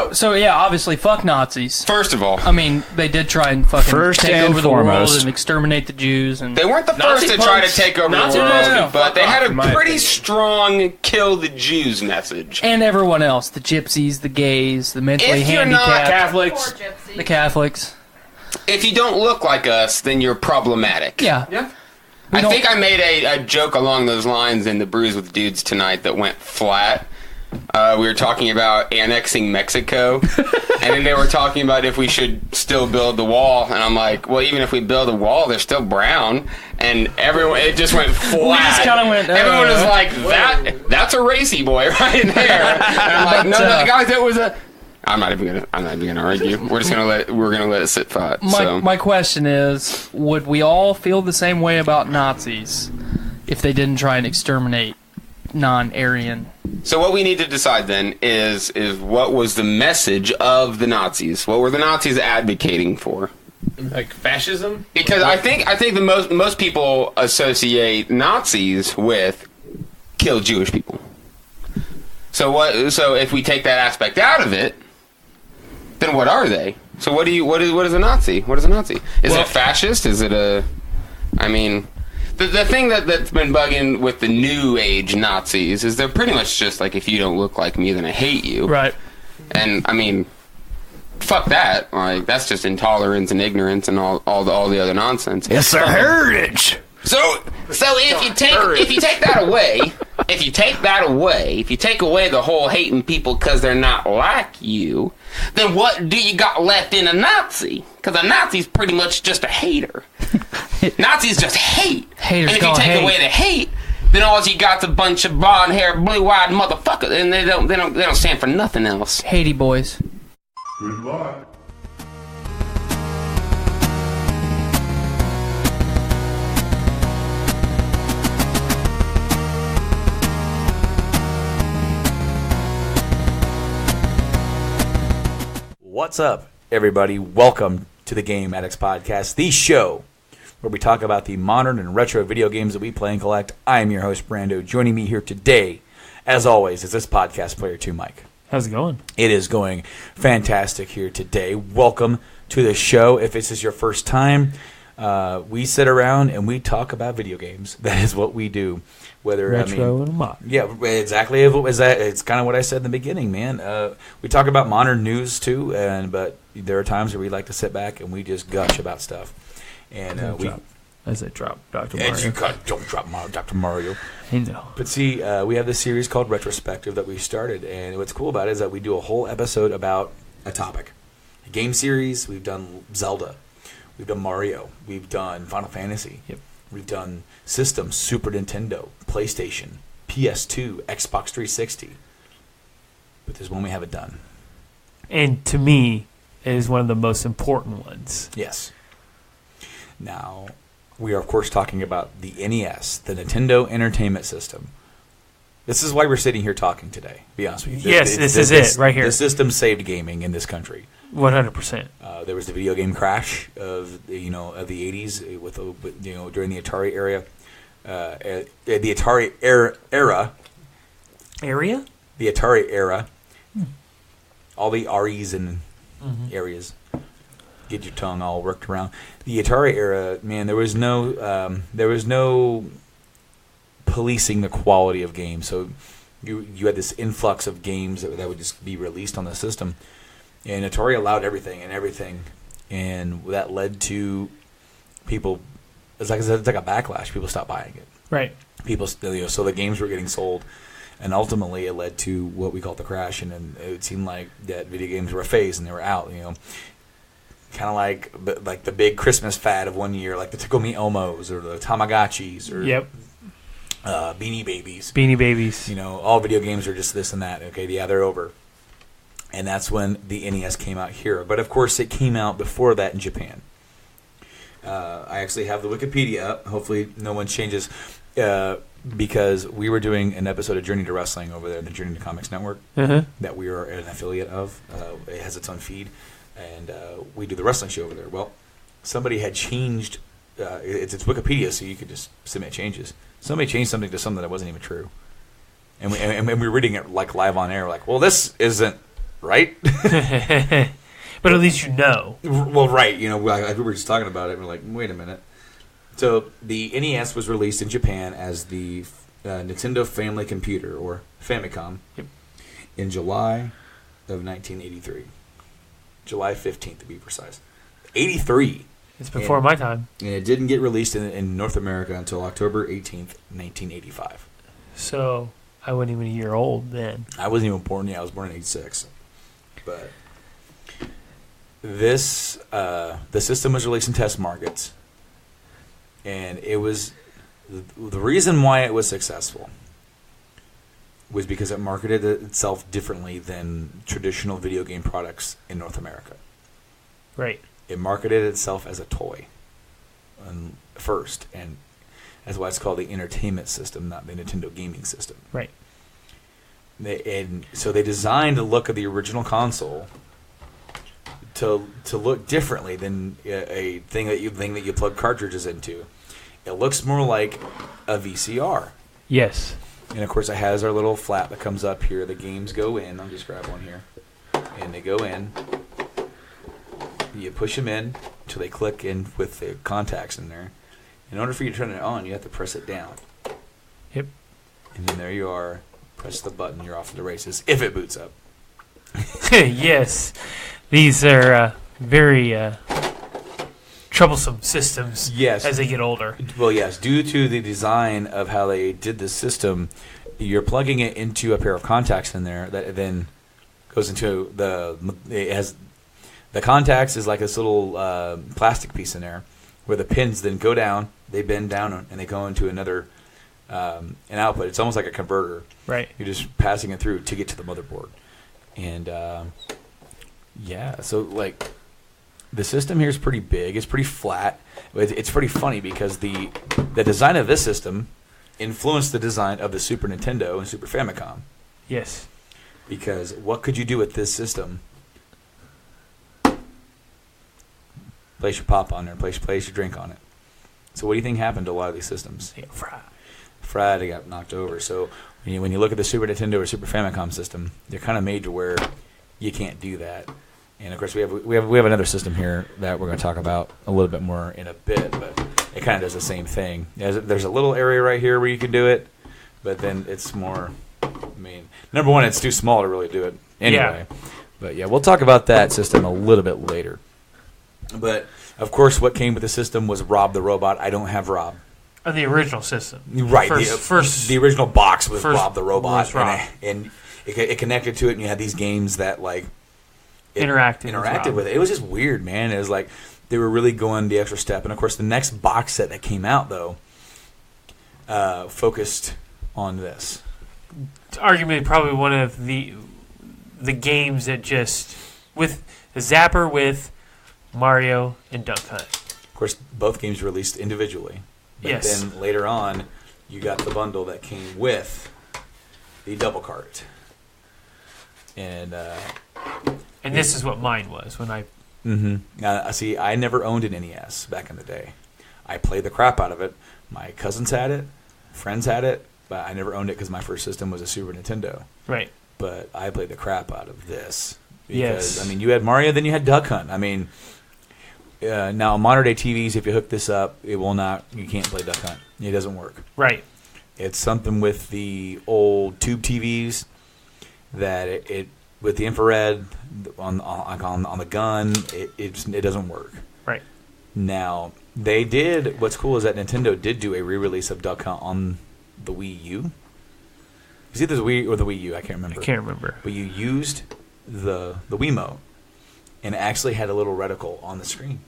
up. So yeah, obviously, fuck Nazis. First of all, I mean, they did try and fucking First take and over the world foremost. and exterminate the Jews. And they weren't the Nazi first to try to punks. take over Nazi the punks world, can but fuck they had off, in a my pretty opinion. strong kill the Jews message. and everyone else, the gypsies, the gays, the mentally If you're not handicapped, Catholics. the Catholics. If you don't look like us, then you're problematic. Yeah. I think I made a joke along those lines in the Brews with Dudes tonight that went flat. We were talking about annexing Mexico, and then they were talking about if we should still build the wall, and I'm like, well, even if we build a wall, they're still brown, and everyone, it just went flat. just kinda went, everyone was like, that's a racy boy right there. And I'm like, no, guys, it was a... I'm not even gonna argue. We're gonna let it sit flat. My question is, would we all feel the same way about Nazis if they didn't try and exterminate non-Aryan? So what we need to decide then is what was the message of the Nazis? What were the Nazis advocating for? Like fascism? Because I think the most people associate Nazis with kill Jewish people. So if we take that aspect out of it, then what are they? So what is a Nazi? What is a Nazi? Is it a fascist? Is it a... I mean, the thing that's been bugging with the new age Nazis is they're pretty much just like, if you don't look like me, then I hate you. Right. And, I mean, fuck that. Like, that's just intolerance and ignorance and all the other nonsense. It's their heritage. So if you take that away, if you take away the whole hating people because they're not like you, then what do you got left in a Nazi? Because a Nazi's pretty much just a hater. Nazis just hate. Haters and if you take away the hate, then all you got's a bunch of blonde-haired, blue-eyed motherfuckers, and they don't stand for nothing else. Haiti boys. Good luck. What's up, everybody? Welcome to the Game Addicts Podcast, the show where we talk about the modern and retro video games that we play and collect. I am your host, Brando. Joining me here today, as always, is this podcast player too, Mike. How's it going? It is going fantastic here today. Welcome to the show. If this is your first time, we sit around and we talk about video games. That is what we do. Retro and modern. Yeah, exactly. It's kind of what I said in the beginning, man. We talk about modern news too, but there are times where we like to sit back and we just gush about stuff. And as I drop Dr. Mario. Don't drop Dr. Mario. I know. But see, we have this series called Retrospective that we started, and what's cool about it is that we do a whole episode about a topic. A game series, we've done Zelda, we've done Mario, we've done Final Fantasy. Yep. We've done systems, Super Nintendo, PlayStation, PS2, Xbox 360. But there's one we haven't done. And to me, it is one of the most important ones. Yes. Now, we are, of course, talking about the NES, the Nintendo Entertainment System. This is why we're sitting here talking today, to be honest with you. Yes, this is it, right here. The system saved gaming in this country. 100%. There was the video game crash of the 80s during the Atari era. The Atari era. Area? The Atari era. All the REs and areas. Get your tongue all worked around. The Atari era, man, there was no policing the quality of games. So you had this influx of games that would just be released on the system. And Atari allowed everything, and that led to people. It's like a backlash. People stopped buying it. Right. People, so the games were getting sold, and ultimately it led to what we call the crash. And it seemed like that video games were a phase and they were out. Kind of like the big Christmas fad of one year, like the Tickle Me Elmos or the Tamagotchis or Beanie Babies. Beanie Babies. All video games are just this and that. Okay, yeah, they're over. And that's when the NES came out here. But, of course, it came out before that in Japan. I actually have the Wikipedia up. Hopefully no one changes. Because we were doing an episode of Journey to Wrestling over there, the Journey to Comics Network, that we are an affiliate of. It has its own feed. And we do the wrestling show over there. Well, somebody had changed. It's Wikipedia, so you could just submit changes. Somebody changed something to something that wasn't even true. And we were reading it like live on air. Like, well, this isn't right. But at least you know. Well, right. We were just talking about it. And we're like, wait a minute. So the NES was released in Japan as the Nintendo Family Computer, or Famicom, in July of 1983. July 15th, to be precise. 83. It's before my time. And it didn't get released in North America until October 18th, 1985. So I wasn't even a year old then. I wasn't even born yet. I was born in 86. But the system was released in test markets. And it was the reason why it was successful was because it marketed itself differently than traditional video game products in North America. Right. It marketed itself as a toy first, and that's why it's called the entertainment system, not the Nintendo gaming system. Right. So they designed the look of the original console to look differently than a thing that you plug cartridges into. It looks more like a VCR. Yes. And of course, it has our little flap that comes up here. The games go in. I'll just grab one here, and they go in. You push them in until they click in with the contacts in there. In order for you to turn it on, you have to press it down. Yep. And then there you are. Press the button. You're off to the races if it boots up. Yes. These are very troublesome systems Yes. as they get older. Well, yes. Due to the design of how they did this system, you're plugging it into a pair of contacts in there that then goes into the contacts is like this little plastic piece in there where the pins then go down, they bend down, and they go into another an output. It's almost like a converter. Right. You're just passing it through to get to the motherboard. And yeah, so like the system here is pretty big. It's pretty flat. It's pretty funny because the design of this system influenced the design of the Super Nintendo and Super Famicom. Yes. Because what could you do with this system? Place your pop on there, place your drink on it. So what do you think happened to a lot of these systems? They got fried. Fried, they got knocked over. So when you look at the Super Nintendo or Super Famicom system, they're kind of made to where you can't do that. And of course, we have another system here that we're going to talk about a little bit more in a bit, but it kind of does the same thing. There's a little area right here where you can do it, but then it's more. I mean, number one, it's too small to really do it anyway. Yeah. But yeah, we'll talk about that system a little bit later. But of course, what came with the system was Rob the Robot. I don't have Rob. The original system, right? The original box was Rob the Robot, Rob. And it connected to it, and you had these games that like interacted with it. It was just weird, man. It was like they were really going the extra step. And of course, the next box set that came out though focused on this. Arguably, probably one of the games that just with the Zapper with Mario and Duck Hunt. Of course, both games were released individually. But yes. Then later on, you got the bundle that came with the double cart. And this is what mine was when I. Mm-hmm. See, I never owned an NES back in the day. I played the crap out of it. My cousins had it, friends had it, but I never owned it because my first system was a Super Nintendo. Right. But I played the crap out of this. Because, yes. I mean, you had Mario, then you had Duck Hunt. I mean, now on modern day TVs, if you hook this up, it will not. You can't play Duck Hunt. It doesn't work. Right. It's something with the old tube TVs that it with the infrared on the gun, it doesn't work. Right. Now they did. What's cool is that Nintendo did do a re-release of Duck Hunt on the Wii U. Is it the Wii or the Wii U? I can't remember. But you used the Wiimote and actually had a little reticle on the screen.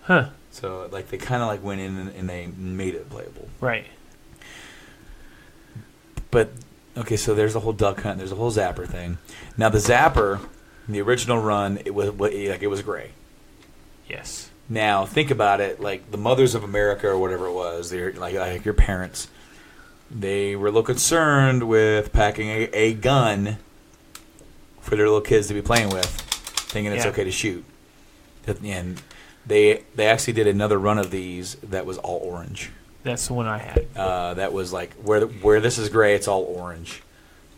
Huh. So like they kind of like went in and they made it playable. Right. But okay, so there's the whole Duck Hunt. There's the whole Zapper thing. Now the Zapper, the original run, it was gray. Yes. Now think about it, like the Mothers of America or whatever it was. They're like your parents. They were a little concerned with packing a gun for their little kids to be playing with, thinking it's okay to shoot. And they actually did another run of these that was all orange. That's the one I had. That was like where this is gray, it's all orange,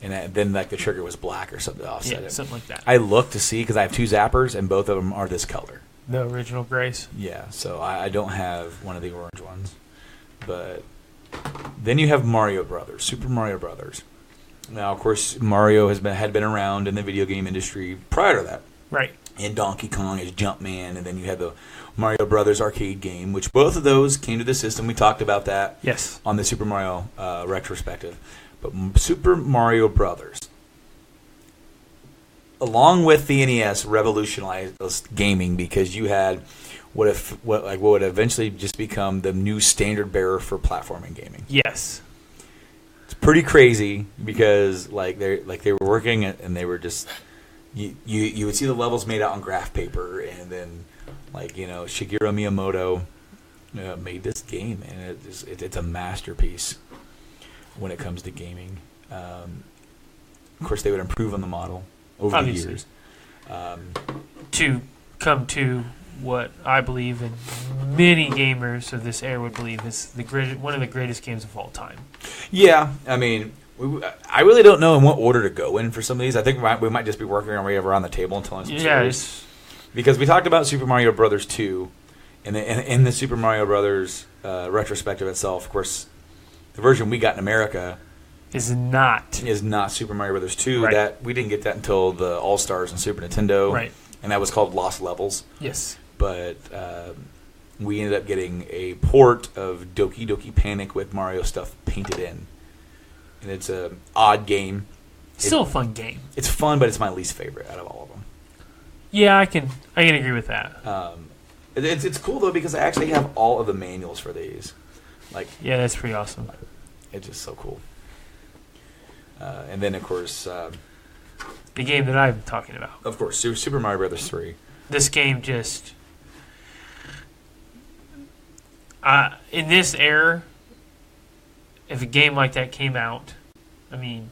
and then like the trigger was black or something to offset it. Something like that. I looked to see because I have two Zappers and both of them are this color. The original grays. Yeah, so I don't have one of the orange ones, but then you have Mario Brothers, Super Mario Brothers. Now, of course, Mario had been around in the video game industry prior to that. Right. And Donkey Kong as Jumpman, and then you had the Mario Brothers arcade game, which both of those came to the system. We talked about that on the Super Mario retrospective. But Super Mario Brothers, along with the NES, revolutionized gaming because you had what would eventually just become the new standard bearer for platforming gaming. Yes. It's pretty crazy because they were working and they were just you would see the levels made out on graph paper, and then Shigeru Miyamoto made this game, and it's a masterpiece when it comes to gaming. Of course, they would improve on the model over the years to come to what I believe and many gamers of this era would believe is one of the greatest games of all time. Yeah, I mean, I really don't know in what order to go in for some of these. I think we might just be working our way around the table and telling some stories. Because we talked about Super Mario Brothers 2 in the Super Mario Brothers retrospective itself. Of course, the version we got in America is not Super Mario Brothers 2. Right. That we didn't get that until the All-Stars and Super Nintendo. Right. and that was called Lost Levels. Yes. But we ended up getting a port of Doki Doki Panic with Mario stuff painted in. And it's an odd game. Still a fun game. It's fun, but it's my least favorite out of all of them. Yeah, I can agree with that. It's cool, though, because I actually have all of the manuals for these. Yeah, that's pretty awesome. It's just so cool. And then, of course... the game that I'm talking about. Of course, Super Mario Brothers 3. This game just... in this era, if a game like that came out, I mean,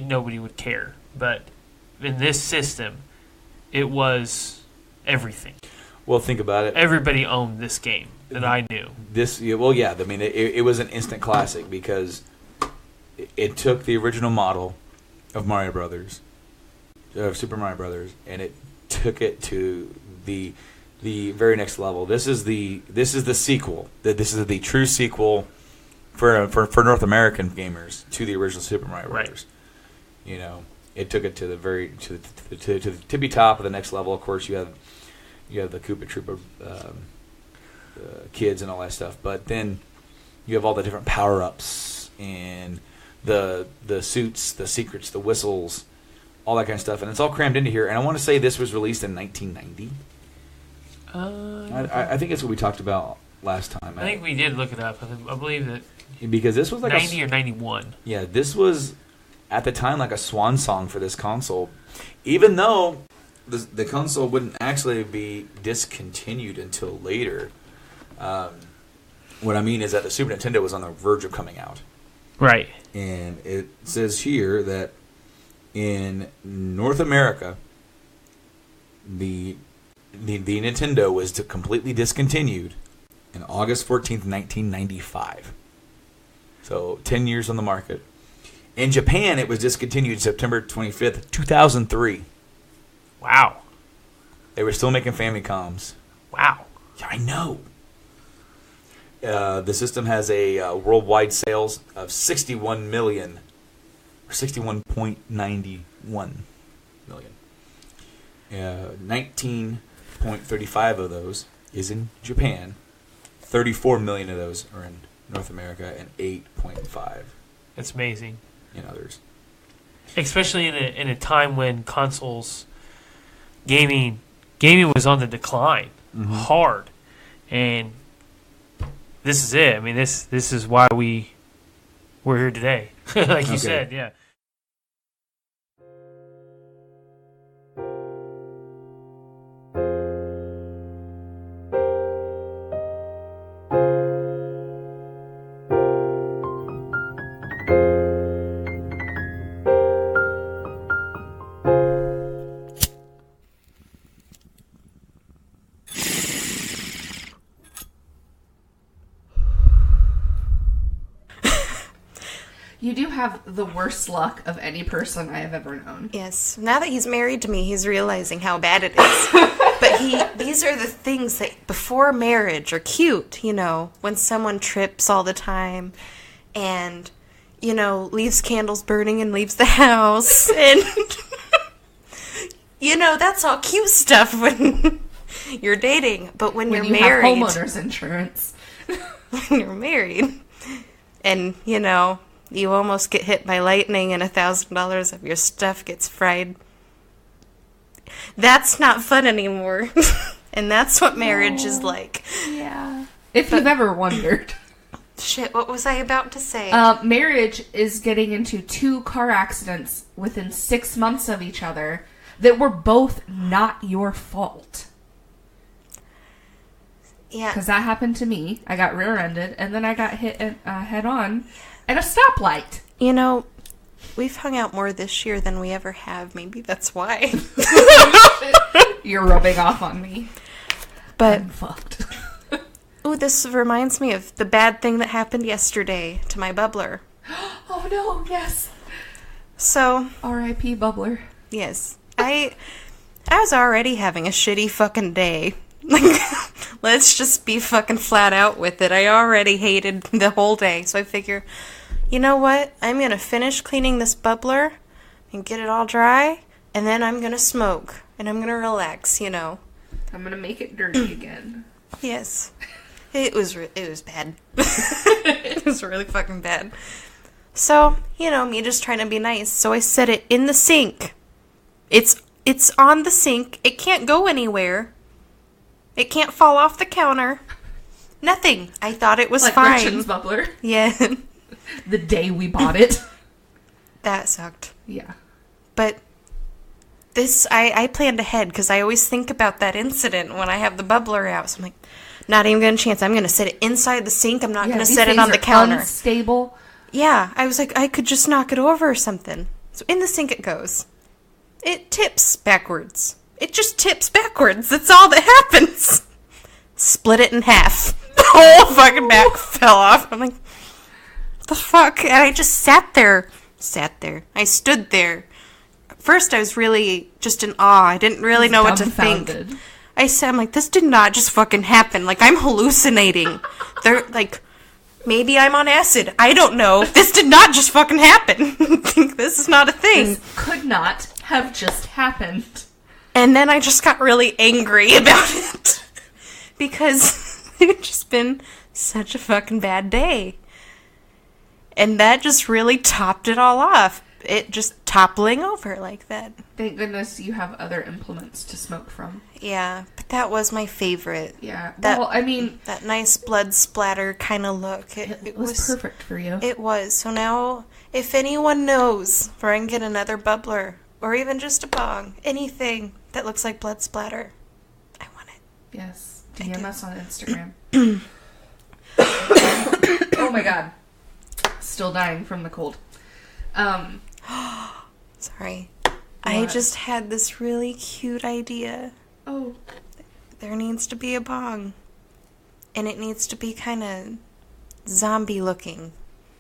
nobody would care. But in this system, it was everything. Well, think about it. Everybody owned this game that I knew. I mean, it was an instant classic because it took the original model of Mario Brothers, of Super Mario Brothers, and it took it to the very next level. This is the sequel. This is the true sequel for North American gamers to the original Super Mario Brothers. Right. You know, it took it to the tippy top of the next level. Of course, you have the Koopa Troopa kids and all that stuff, but then you have all the different power ups and the suits, the secrets, the whistles, all that kind of stuff, and it's all crammed into here. And I want to say this was released in 1990. I think it's what we talked about last time. I think we did look it up. I believe that because this was like 90 or 91. Yeah, this was at the time like a swan song for this console, even though the console wouldn't actually be discontinued until later. What I mean is that the Super Nintendo was on the verge of coming out. Right. And it says here that in North America, the Nintendo was completely discontinued on August 14th, 1995. So 10 years on the market. In Japan, it was discontinued September 25th, 2003. Wow. They were still making Famicoms. Wow. Yeah, I know. The system has a worldwide sales of 61 million, or 61.91 million. 19.35 of those is in Japan. 34 million of those are in North America, and 8.5. That's amazing. In others. Especially in a time when consoles, gaming was on the decline, hard, and this is it. I mean, this is why we're here today, like you said, yeah. You do have the worst luck of any person I have ever known. Yes. Now that he's married to me, he's realizing how bad it is. But these are the things that before marriage are cute, you know, when someone trips all the time and, you know, leaves candles burning and leaves the house. And, you know, that's all cute stuff when you're dating. But when you're married... When you have homeowner's insurance. When you're married and, you know... You almost get hit by lightning and $1,000 of your stuff gets fried. That's not fun anymore. And that's what marriage is like. Yeah. If you've ever wondered. Shit, what was I about to say? Marriage is getting into 2 car accidents within 6 months of each other that were both not your fault. Yeah. Because that happened to me. I got rear-ended, and then I got hit head-on at a stoplight. You know, we've hung out more this year than we ever have. Maybe that's why. You're rubbing off on me. But I'm fucked. Ooh, this reminds me of the bad thing that happened yesterday to my bubbler. Oh no, yes. So R.I.P. bubbler. Yes. I was already having a shitty fucking day. Let's just be fucking flat out with it. I already hated the whole day, so I figure, you know what? I'm gonna finish cleaning this bubbler and get it all dry, and then I'm gonna smoke. and I'm gonna relax, you know. I'm gonna make it dirty again. Yes. It was bad. It was really fucking bad. So, you know, me just trying to be nice. So I set it in the sink. It's on the sink. It can't go anywhere. It can't fall off the counter. Nothing. I thought it was like fine. Gretchen's bubbler. Yeah. The day we bought it. That sucked. Yeah. But this, I planned ahead because I always think about that incident when I have the bubbler out. So I'm like, not even going to chance. I'm going to set it inside the sink. I'm not going to set it on the counter. Unstable. Yeah. I was like, I could just knock it over or something. So in the sink it goes. It tips backwards. It just tips backwards. That's all that happens. Split it in half. The whole fucking back fell off. I'm like, the fuck? And I just sat there. I stood there. First, I was really just in awe. I didn't really know what to think. I'm like, this did not just fucking happen. Like, I'm hallucinating. They're like, maybe I'm on acid. I don't know. This did not just fucking happen. This is not a thing. This could not have just happened. And then I just got really angry about it. Because it's just been such a fucking bad day. And that just really topped it all off. It just toppling over like that. Thank goodness you have other implements to smoke from. Yeah, but that was my favorite. Yeah. That, well, I mean, that nice blood splatter kind of look. It was perfect for you. It was. So now, if anyone knows where I can get another bubbler, or even just a bong, anything that looks like blood splatter, I want it. Yes. DM us on Instagram. Oh my god. Still dying from the cold. Sorry. I just had this really cute idea. Oh. There needs to be a bong. And it needs to be kind of zombie looking.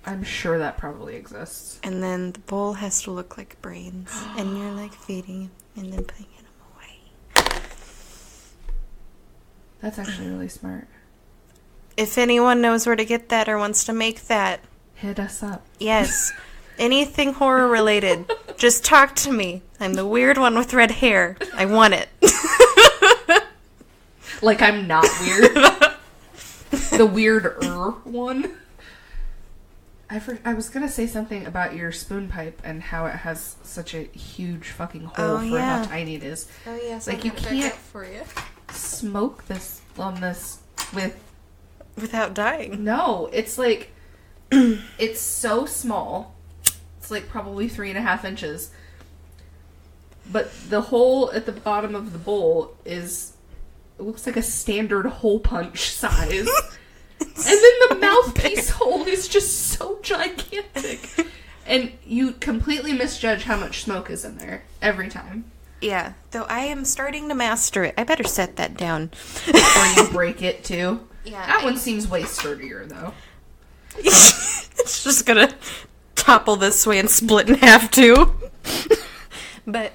I'm sure that probably exists. And then the bowl has to look like brains. And you're like feeding him and then putting him away. That's actually really smart. If anyone knows where to get that or wants to make that, hit us up. Yes. Anything horror related, just talk to me. I'm the weird one with red hair. I want it. Like I'm not weird. The weirder one. I was gonna say something about your spoon pipe and how it has such a huge fucking hole for how tiny it is. Oh yes, like you can't for you. Smoke this on this without dying. No, it's like it's so small. It's like probably 3.5 inches. But the hole at the bottom of the bowl it looks like a standard hole punch size. And then the mouthpiece hole is just so gigantic. And you completely misjudge how much smoke is in there every time. Yeah, though I am starting to master it. I better set that down. Or you break it too. Yeah. That one seems way sturdier though. It's just gonna topple this way and split in half too. But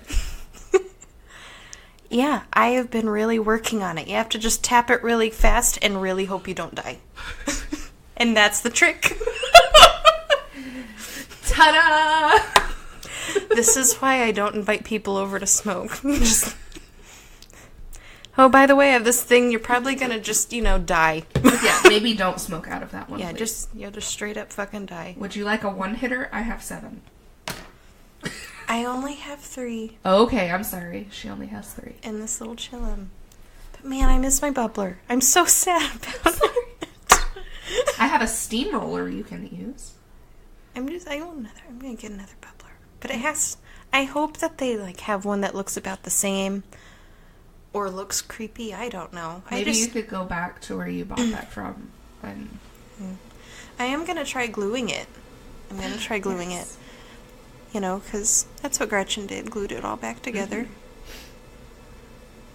yeah, I have been really working on it. You have to just tap it really fast and really hope you don't die. And that's the trick. Ta-da! This is why I don't invite people over to smoke. Just, oh, by the way, I have this thing. You're probably gonna just, die. Yeah, maybe don't smoke out of that one. Yeah, please. just straight up fucking die. Would you like a one-hitter? I have 7. I only have 3. Oh, okay, I'm sorry. She only has 3. In this little chillum. But man, I miss my bubbler. I'm so sad about it. I have a steamroller you can use. I'm gonna get another bubbler. But I hope that they have one that looks about the same or looks creepy. I don't know. Maybe you could go back to where you bought that from. And I am gonna try gluing it. I'm gonna try gluing it. Because that's what Gretchen did. Glued it all back together.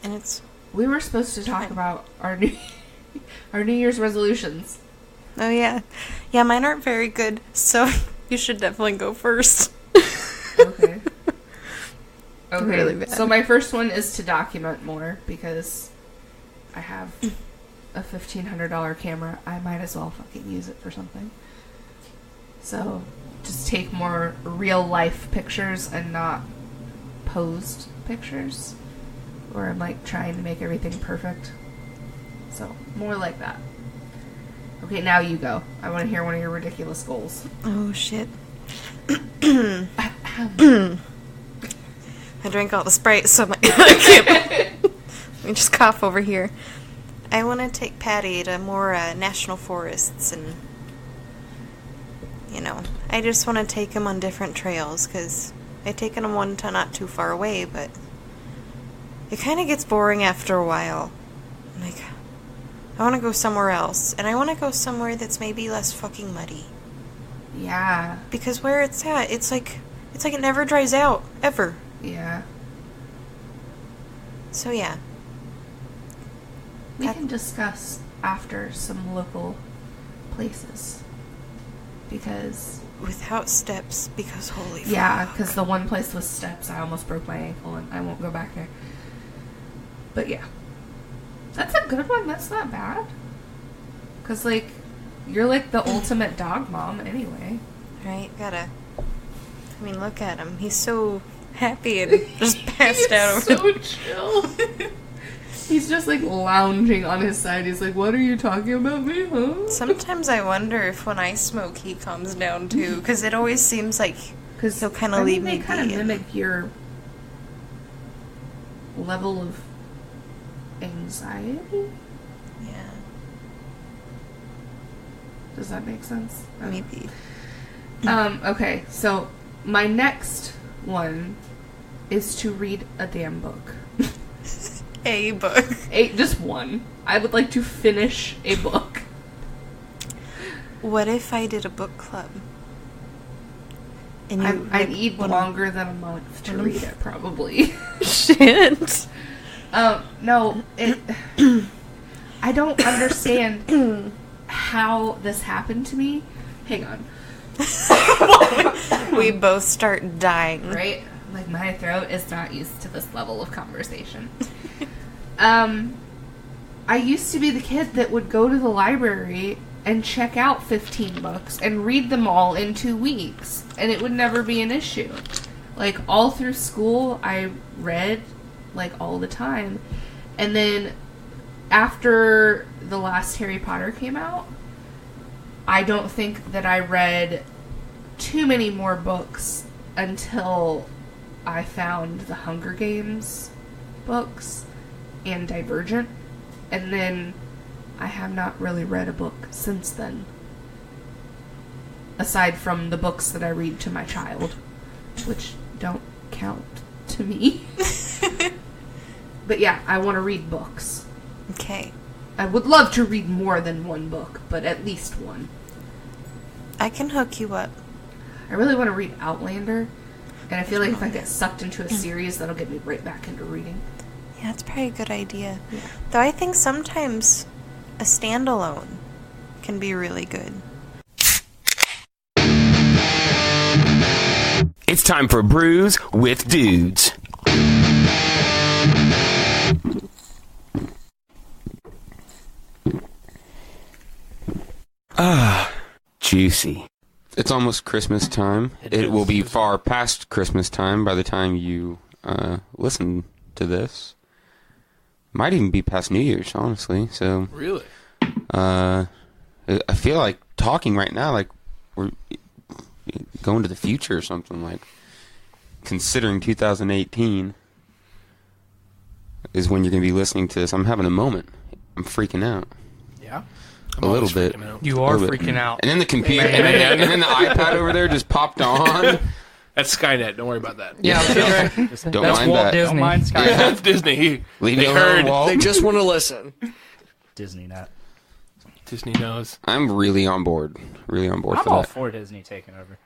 And we were supposed to talk about our New Year's resolutions. Oh yeah. Yeah, mine aren't very good, so you should definitely go first. Okay. Okay. Really bad. So my first one is to document more because I have a $1,500 camera. I might as well fucking use it for something. So just take more real life pictures and not posed pictures. where I'm like trying to make everything perfect. So, more like that. Okay, now you go. I want to hear one of your ridiculous goals. Oh, shit. I drank all the Sprite, so I can't. Let me just cough over here. I want to take Patty to more national forests and, you know, I just want to take him on different trails, because I've taken him one to not too far away, but it kind of gets boring after a while. Like, I want to go somewhere else, and I want to go somewhere that's maybe less fucking muddy. Yeah. Because where it's at, it's like it never dries out, ever. Yeah. So, yeah. We can discuss after some local places. Because... Without steps, because holy fuck. Yeah, because the one place with steps, I almost broke my ankle, and I won't go back there. But yeah. That's a good one. That's not bad. Because, like, you're like the ultimate dog mom anyway. Right? Gotta... I mean, look at him. He's so happy and just passed out. So chill. He's just like lounging on his side. He's like, "What are you talking about me, huh?" Sometimes I wonder if when I smoke, he calms down too. Because it always seems like he'll kind of leave me be. They kind of mimic your level of anxiety. Yeah. Does that make sense? Maybe. Okay, so my next one is to read a damn book. A book. Just one. I would like to finish a book. What if I did a book club? And I need longer than a month to read it, probably. Shit. No, I don't understand how this happened to me. Hang on. We both start dying. Right? Like, my throat is not used to this level of conversation. I used to be the kid that would go to the library and check out 15 books and read them all in 2 weeks, and it would never be an issue. Like, all through school, I read, like, all the time. And then, after the last Harry Potter came out, I don't think that I read too many more books until I found the Hunger Games books and Divergent, and then I have not really read a book since then, aside from the books that I read to my child, which don't count to me. But yeah, I want to read books. Okay. I would love to read more than one book, but at least one. I can hook you up. I really want to read Outlander, and I feel like if I get sucked into a series, that'll get me right back into reading. Yeah, that's probably a good idea. Yeah. Though I think sometimes a standalone can be really good. It's time for Brews with Dudes. Ah, juicy. It's almost Christmas time. It will be far past Christmas time by the time you listen to this. Might even be past New Year's, honestly. So really, I feel like talking right now, like we're going to the future or something. Like, considering 2018 is when you're going to be listening to this. I'm having a moment. I'm freaking out. Yeah, a little bit. You are freaking out. And then the computer, and then the iPad over there just popped on. That's Skynet. Don't worry about that. Yeah, don't that's mind Walt that. Disney. Don't mind Skynet. Yeah, that's Disney. Leave they me alone, heard. Walt. They just want to listen. Disney net. Disney knows. I'm really on board. Really on board I'm for all that. for Disney taking over.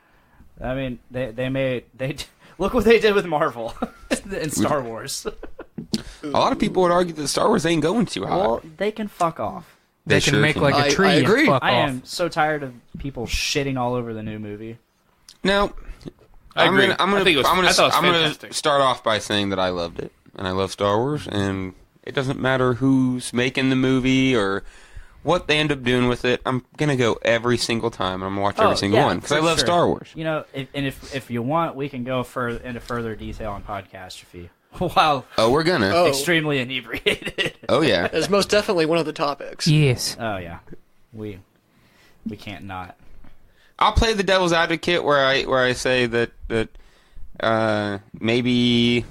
I mean, they look what they did with Marvel and Star Wars. A lot of people would argue that Star Wars ain't going too hot. Well, they can fuck off. They can make like a tree. I agree. And fuck I off. am so tired of people shitting all over the new movie. Now, I I'm agree. gonna fantastic. start off by saying that I loved it, and I love Star Wars, and it doesn't matter who's making the movie or what they end up doing with it. I'm gonna go every single time, and I'm gonna watch every single one because I love Star Wars. You know, if you want, we can go into further detail on Podcastrophe. Wow. Oh, we're gonna. Extremely inebriated. Oh, yeah. It's most definitely one of the topics. Yes. Oh, yeah. We can't not. I'll play the devil's advocate where I say that maybe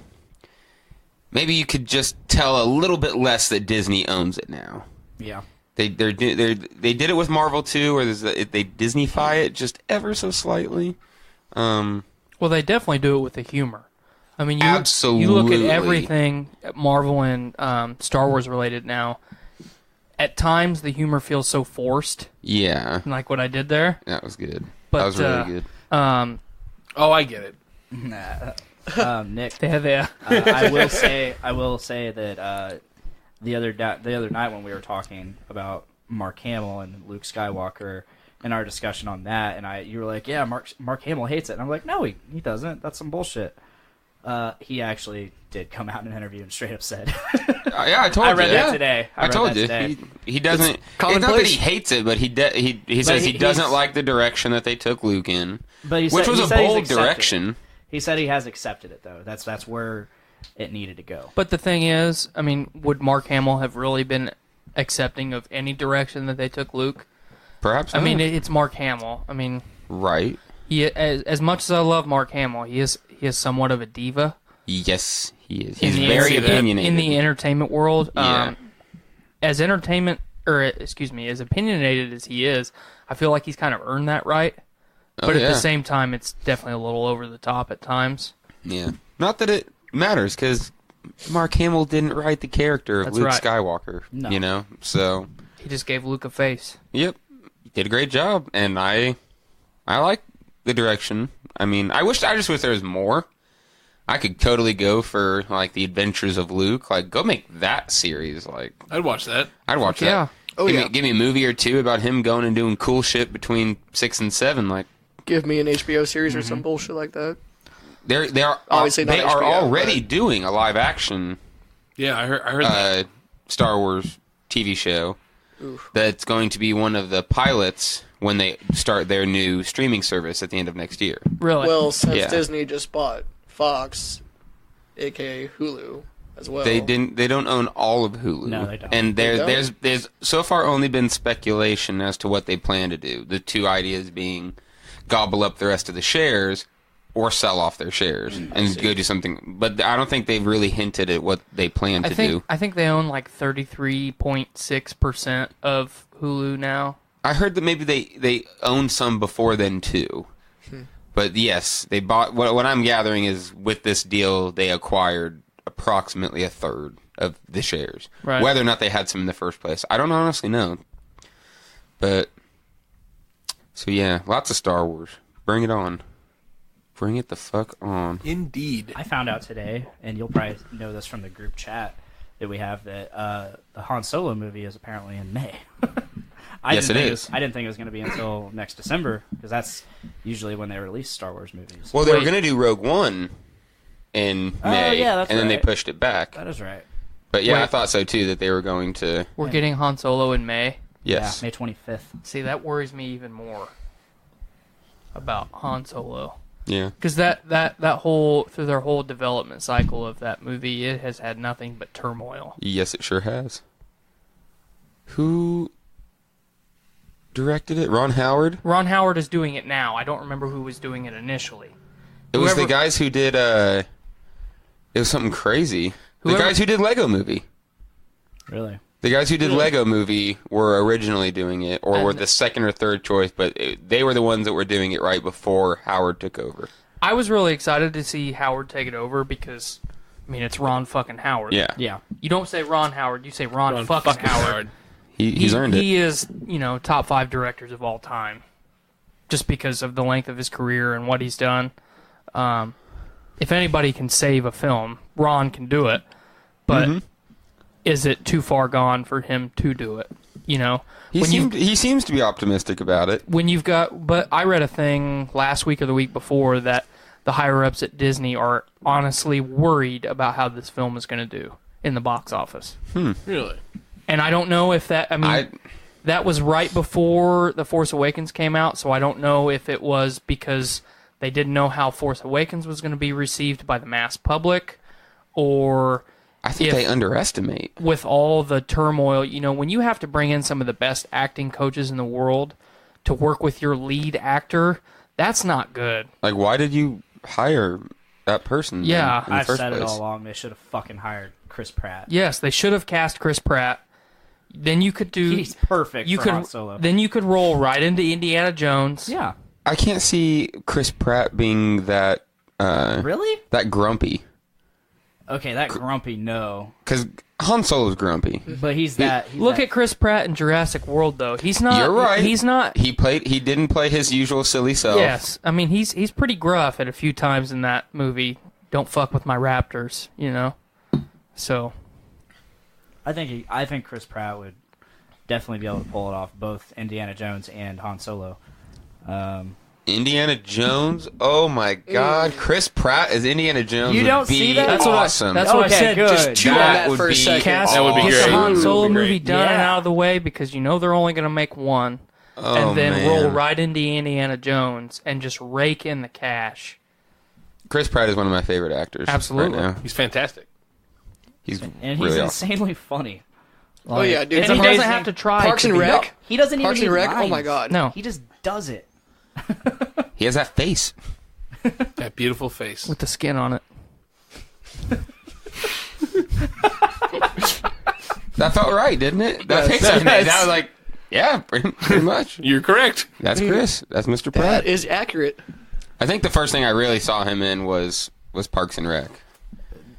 you could just tell a little bit less that Disney owns it now. Yeah. They did it with Marvel too, where they Disney-fy it just ever so slightly. Well, they definitely do it with the humor. I mean, Absolutely. You look at everything Marvel and Star Wars related now. At times, the humor feels so forced. Yeah. Like what I did there. That was good. But, that was really good. Oh, I get it. Nick, I will say that the other night when we were talking about Mark Hamill and Luke Skywalker and our discussion on that, and you were like, "Yeah, Mark Hamill hates it," and I'm like, "No, he doesn't. That's some bullshit." He actually did come out in an interview and straight up said, "Yeah, I told you. I read that today. I told you. He doesn't. It's not that he hates it, but he says he doesn't like the direction that they took Luke in, which was a bold direction. He said he has accepted it though. That's where it needed to go. But the thing is, I mean, would Mark Hamill have really been accepting of any direction that they took Luke? Perhaps not. I mean, not. it's Mark Hamill. I mean, right. As much as I love Mark Hamill, he is somewhat of a diva. Yes, he is. He's very opinionated in the entertainment world. Yeah. As opinionated as he is, I feel like he's kind of earned that right. But at the same time, it's definitely a little over the top at times. Yeah. Not that it matters, because Mark Hamill didn't write the character of Luke Skywalker. No. You know, so he just gave Luke a face. Yep, he did a great job, and I like the direction. I mean, I just wish there was more. I could totally go for like the Adventures of Luke. Like, go make that series. Like, I'd watch that. I'd watch that. Yeah. Oh, Give me a movie or two about him going and doing cool shit between 6 and 7. Like, give me an HBO series or some bullshit like that. They are Obviously not they are HBO, already doing a live action. Yeah, I heard that. Star Wars TV show. Oof. That's going to be one of the pilots when they start their new streaming service at the end of next year. Really? Well, since Disney just bought Fox, aka Hulu, as well. They don't own all of Hulu. No, they don't. And there's so far only been speculation as to what they plan to do. The two ideas being gobble up the rest of the shares or sell off their shares and go do something. But I don't think they've really hinted at what they plan to do. I think they own like 33.6% of Hulu now. I heard that maybe they owned some before then too. But yes, they bought. What I'm gathering is with this deal, they acquired approximately a third of the shares. Right. Whether or not they had some in the first place, I don't honestly know. But so yeah, lots of Star Wars. Bring it on. Bring it the fuck on. Indeed. I found out today, and you'll probably know this from the group chat that we have, that the Han Solo movie is apparently in May. Yes, it is. I didn't think it was going to be until next December, because that's usually when they release Star Wars movies. Well, they were going to do Rogue One in May, yeah, that's and then they right. pushed it back. That is right. But yeah, Wait. I thought so too, that they were going to. We're getting Han Solo in May. Yes. Yeah, May 25th. See, that worries me even more about Han Solo. Yeah. Because that whole, through their whole development cycle of that movie, it has had nothing but turmoil. Yes, it sure has. Who directed it? Ron Howard? Ron Howard is doing it now. I don't remember who was doing it initially. It was the guys who did, it was something crazy. The guys who did Lego Movie. Really? The guys who did Lego Movie were originally doing it, or were the second or third choice, but they were the ones that were doing it right before Howard took over. I was really excited to see Howard take it over because, I mean, it's Ron fucking Howard. Yeah. Yeah. You don't say Ron Howard, you say Ron fucking Howard. He's earned it. He is, top 5 directors of all time, just because of the length of his career and what he's done. If anybody can save a film, Ron can do it, but is it too far gone for him to do it? He seems to be optimistic about it. But I read a thing last week or the week before that the higher ups at Disney are honestly worried about how this film is going to do in the box office. Really? And I don't know if that. That was right before The Force Awakens came out, so I don't know if it was because they didn't know how Force Awakens was going to be received by the mass public, or I think they underestimate. With all the turmoil, when you have to bring in some of the best acting coaches in the world to work with your lead actor, that's not good. Like, why did you hire that person? Yeah, in the I've first said place? it all along. They should have fucking hired Chris Pratt. Yes, they should have cast Chris Pratt. Then you could do. He's perfect for Han Solo. Then you could roll right into Indiana Jones. Yeah. I can't see Chris Pratt being that. Really? That grumpy. Okay, that grumpy, no. Because Han Solo's grumpy. But he's that. Look at Chris Pratt in Jurassic World, though. He's not. You're right. He's not. He didn't play his usual silly self. Yes, I mean he's pretty gruff at a few times in that movie. Don't fuck with my raptors, So. I think Chris Pratt would definitely be able to pull it off, both Indiana Jones and Han Solo. Indiana Jones? Oh my God! Chris Pratt as Indiana Jones. You don't would be see that? Awesome. That's what I said. Good. Just chew on that for a second. That would be Get great. the Han Solo movie done and Yeah. out of the way because they're only going to make one, and then man. roll right into Indiana Jones and just rake in the cash. Chris Pratt is one of my favorite actors. Absolutely. Right now. He's fantastic. He's And he's really awesome. insanely funny. Oh yeah, dude. And he doesn't have to try. Parks to and be- Rec. He doesn't even Parks need and Rec. lines. Oh my god. No, He just does it. He has that face. That beautiful face. with the skin on it. That felt right, didn't it? That face I made. That was like, yeah, pretty much. You're correct. That's Chris. That's Mr. Pratt. That is accurate. I think the first thing I really saw him in was Parks and Rec.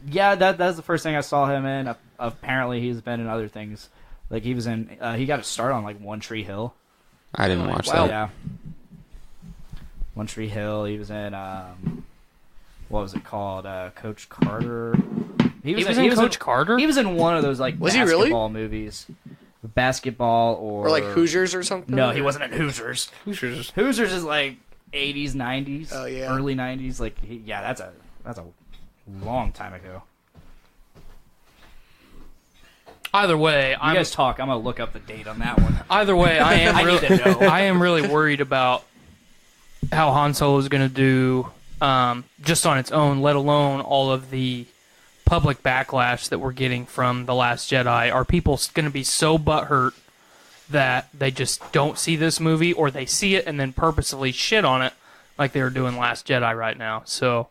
Yeah, that's the first thing I saw him in. Apparently, he's been in other things. Like he was in. He got a start on like One Tree Hill. I didn't watch Wow. that. Yeah. One Tree Hill. He was in. What was it called? Coach Carter. He was in Coach Carter? He was in one of those like Was he really? basketball movies. Basketball or Or like Hoosiers or something? No, he wasn't in Hoosiers. Hoosiers. Hoosiers is like 80s, 90s. Oh, yeah. Early 90s. Like that's a long time ago. Either way, You guys talk. I'm gonna look up the date on that one. Either way, I am I really, need to know. I am really worried about how Han Solo is going to do just on its own, let alone all of the public backlash that we're getting from The Last Jedi. Are people going to be so butthurt that they just don't see this movie, or they see it and then purposely shit on it like they were doing Last Jedi right now? So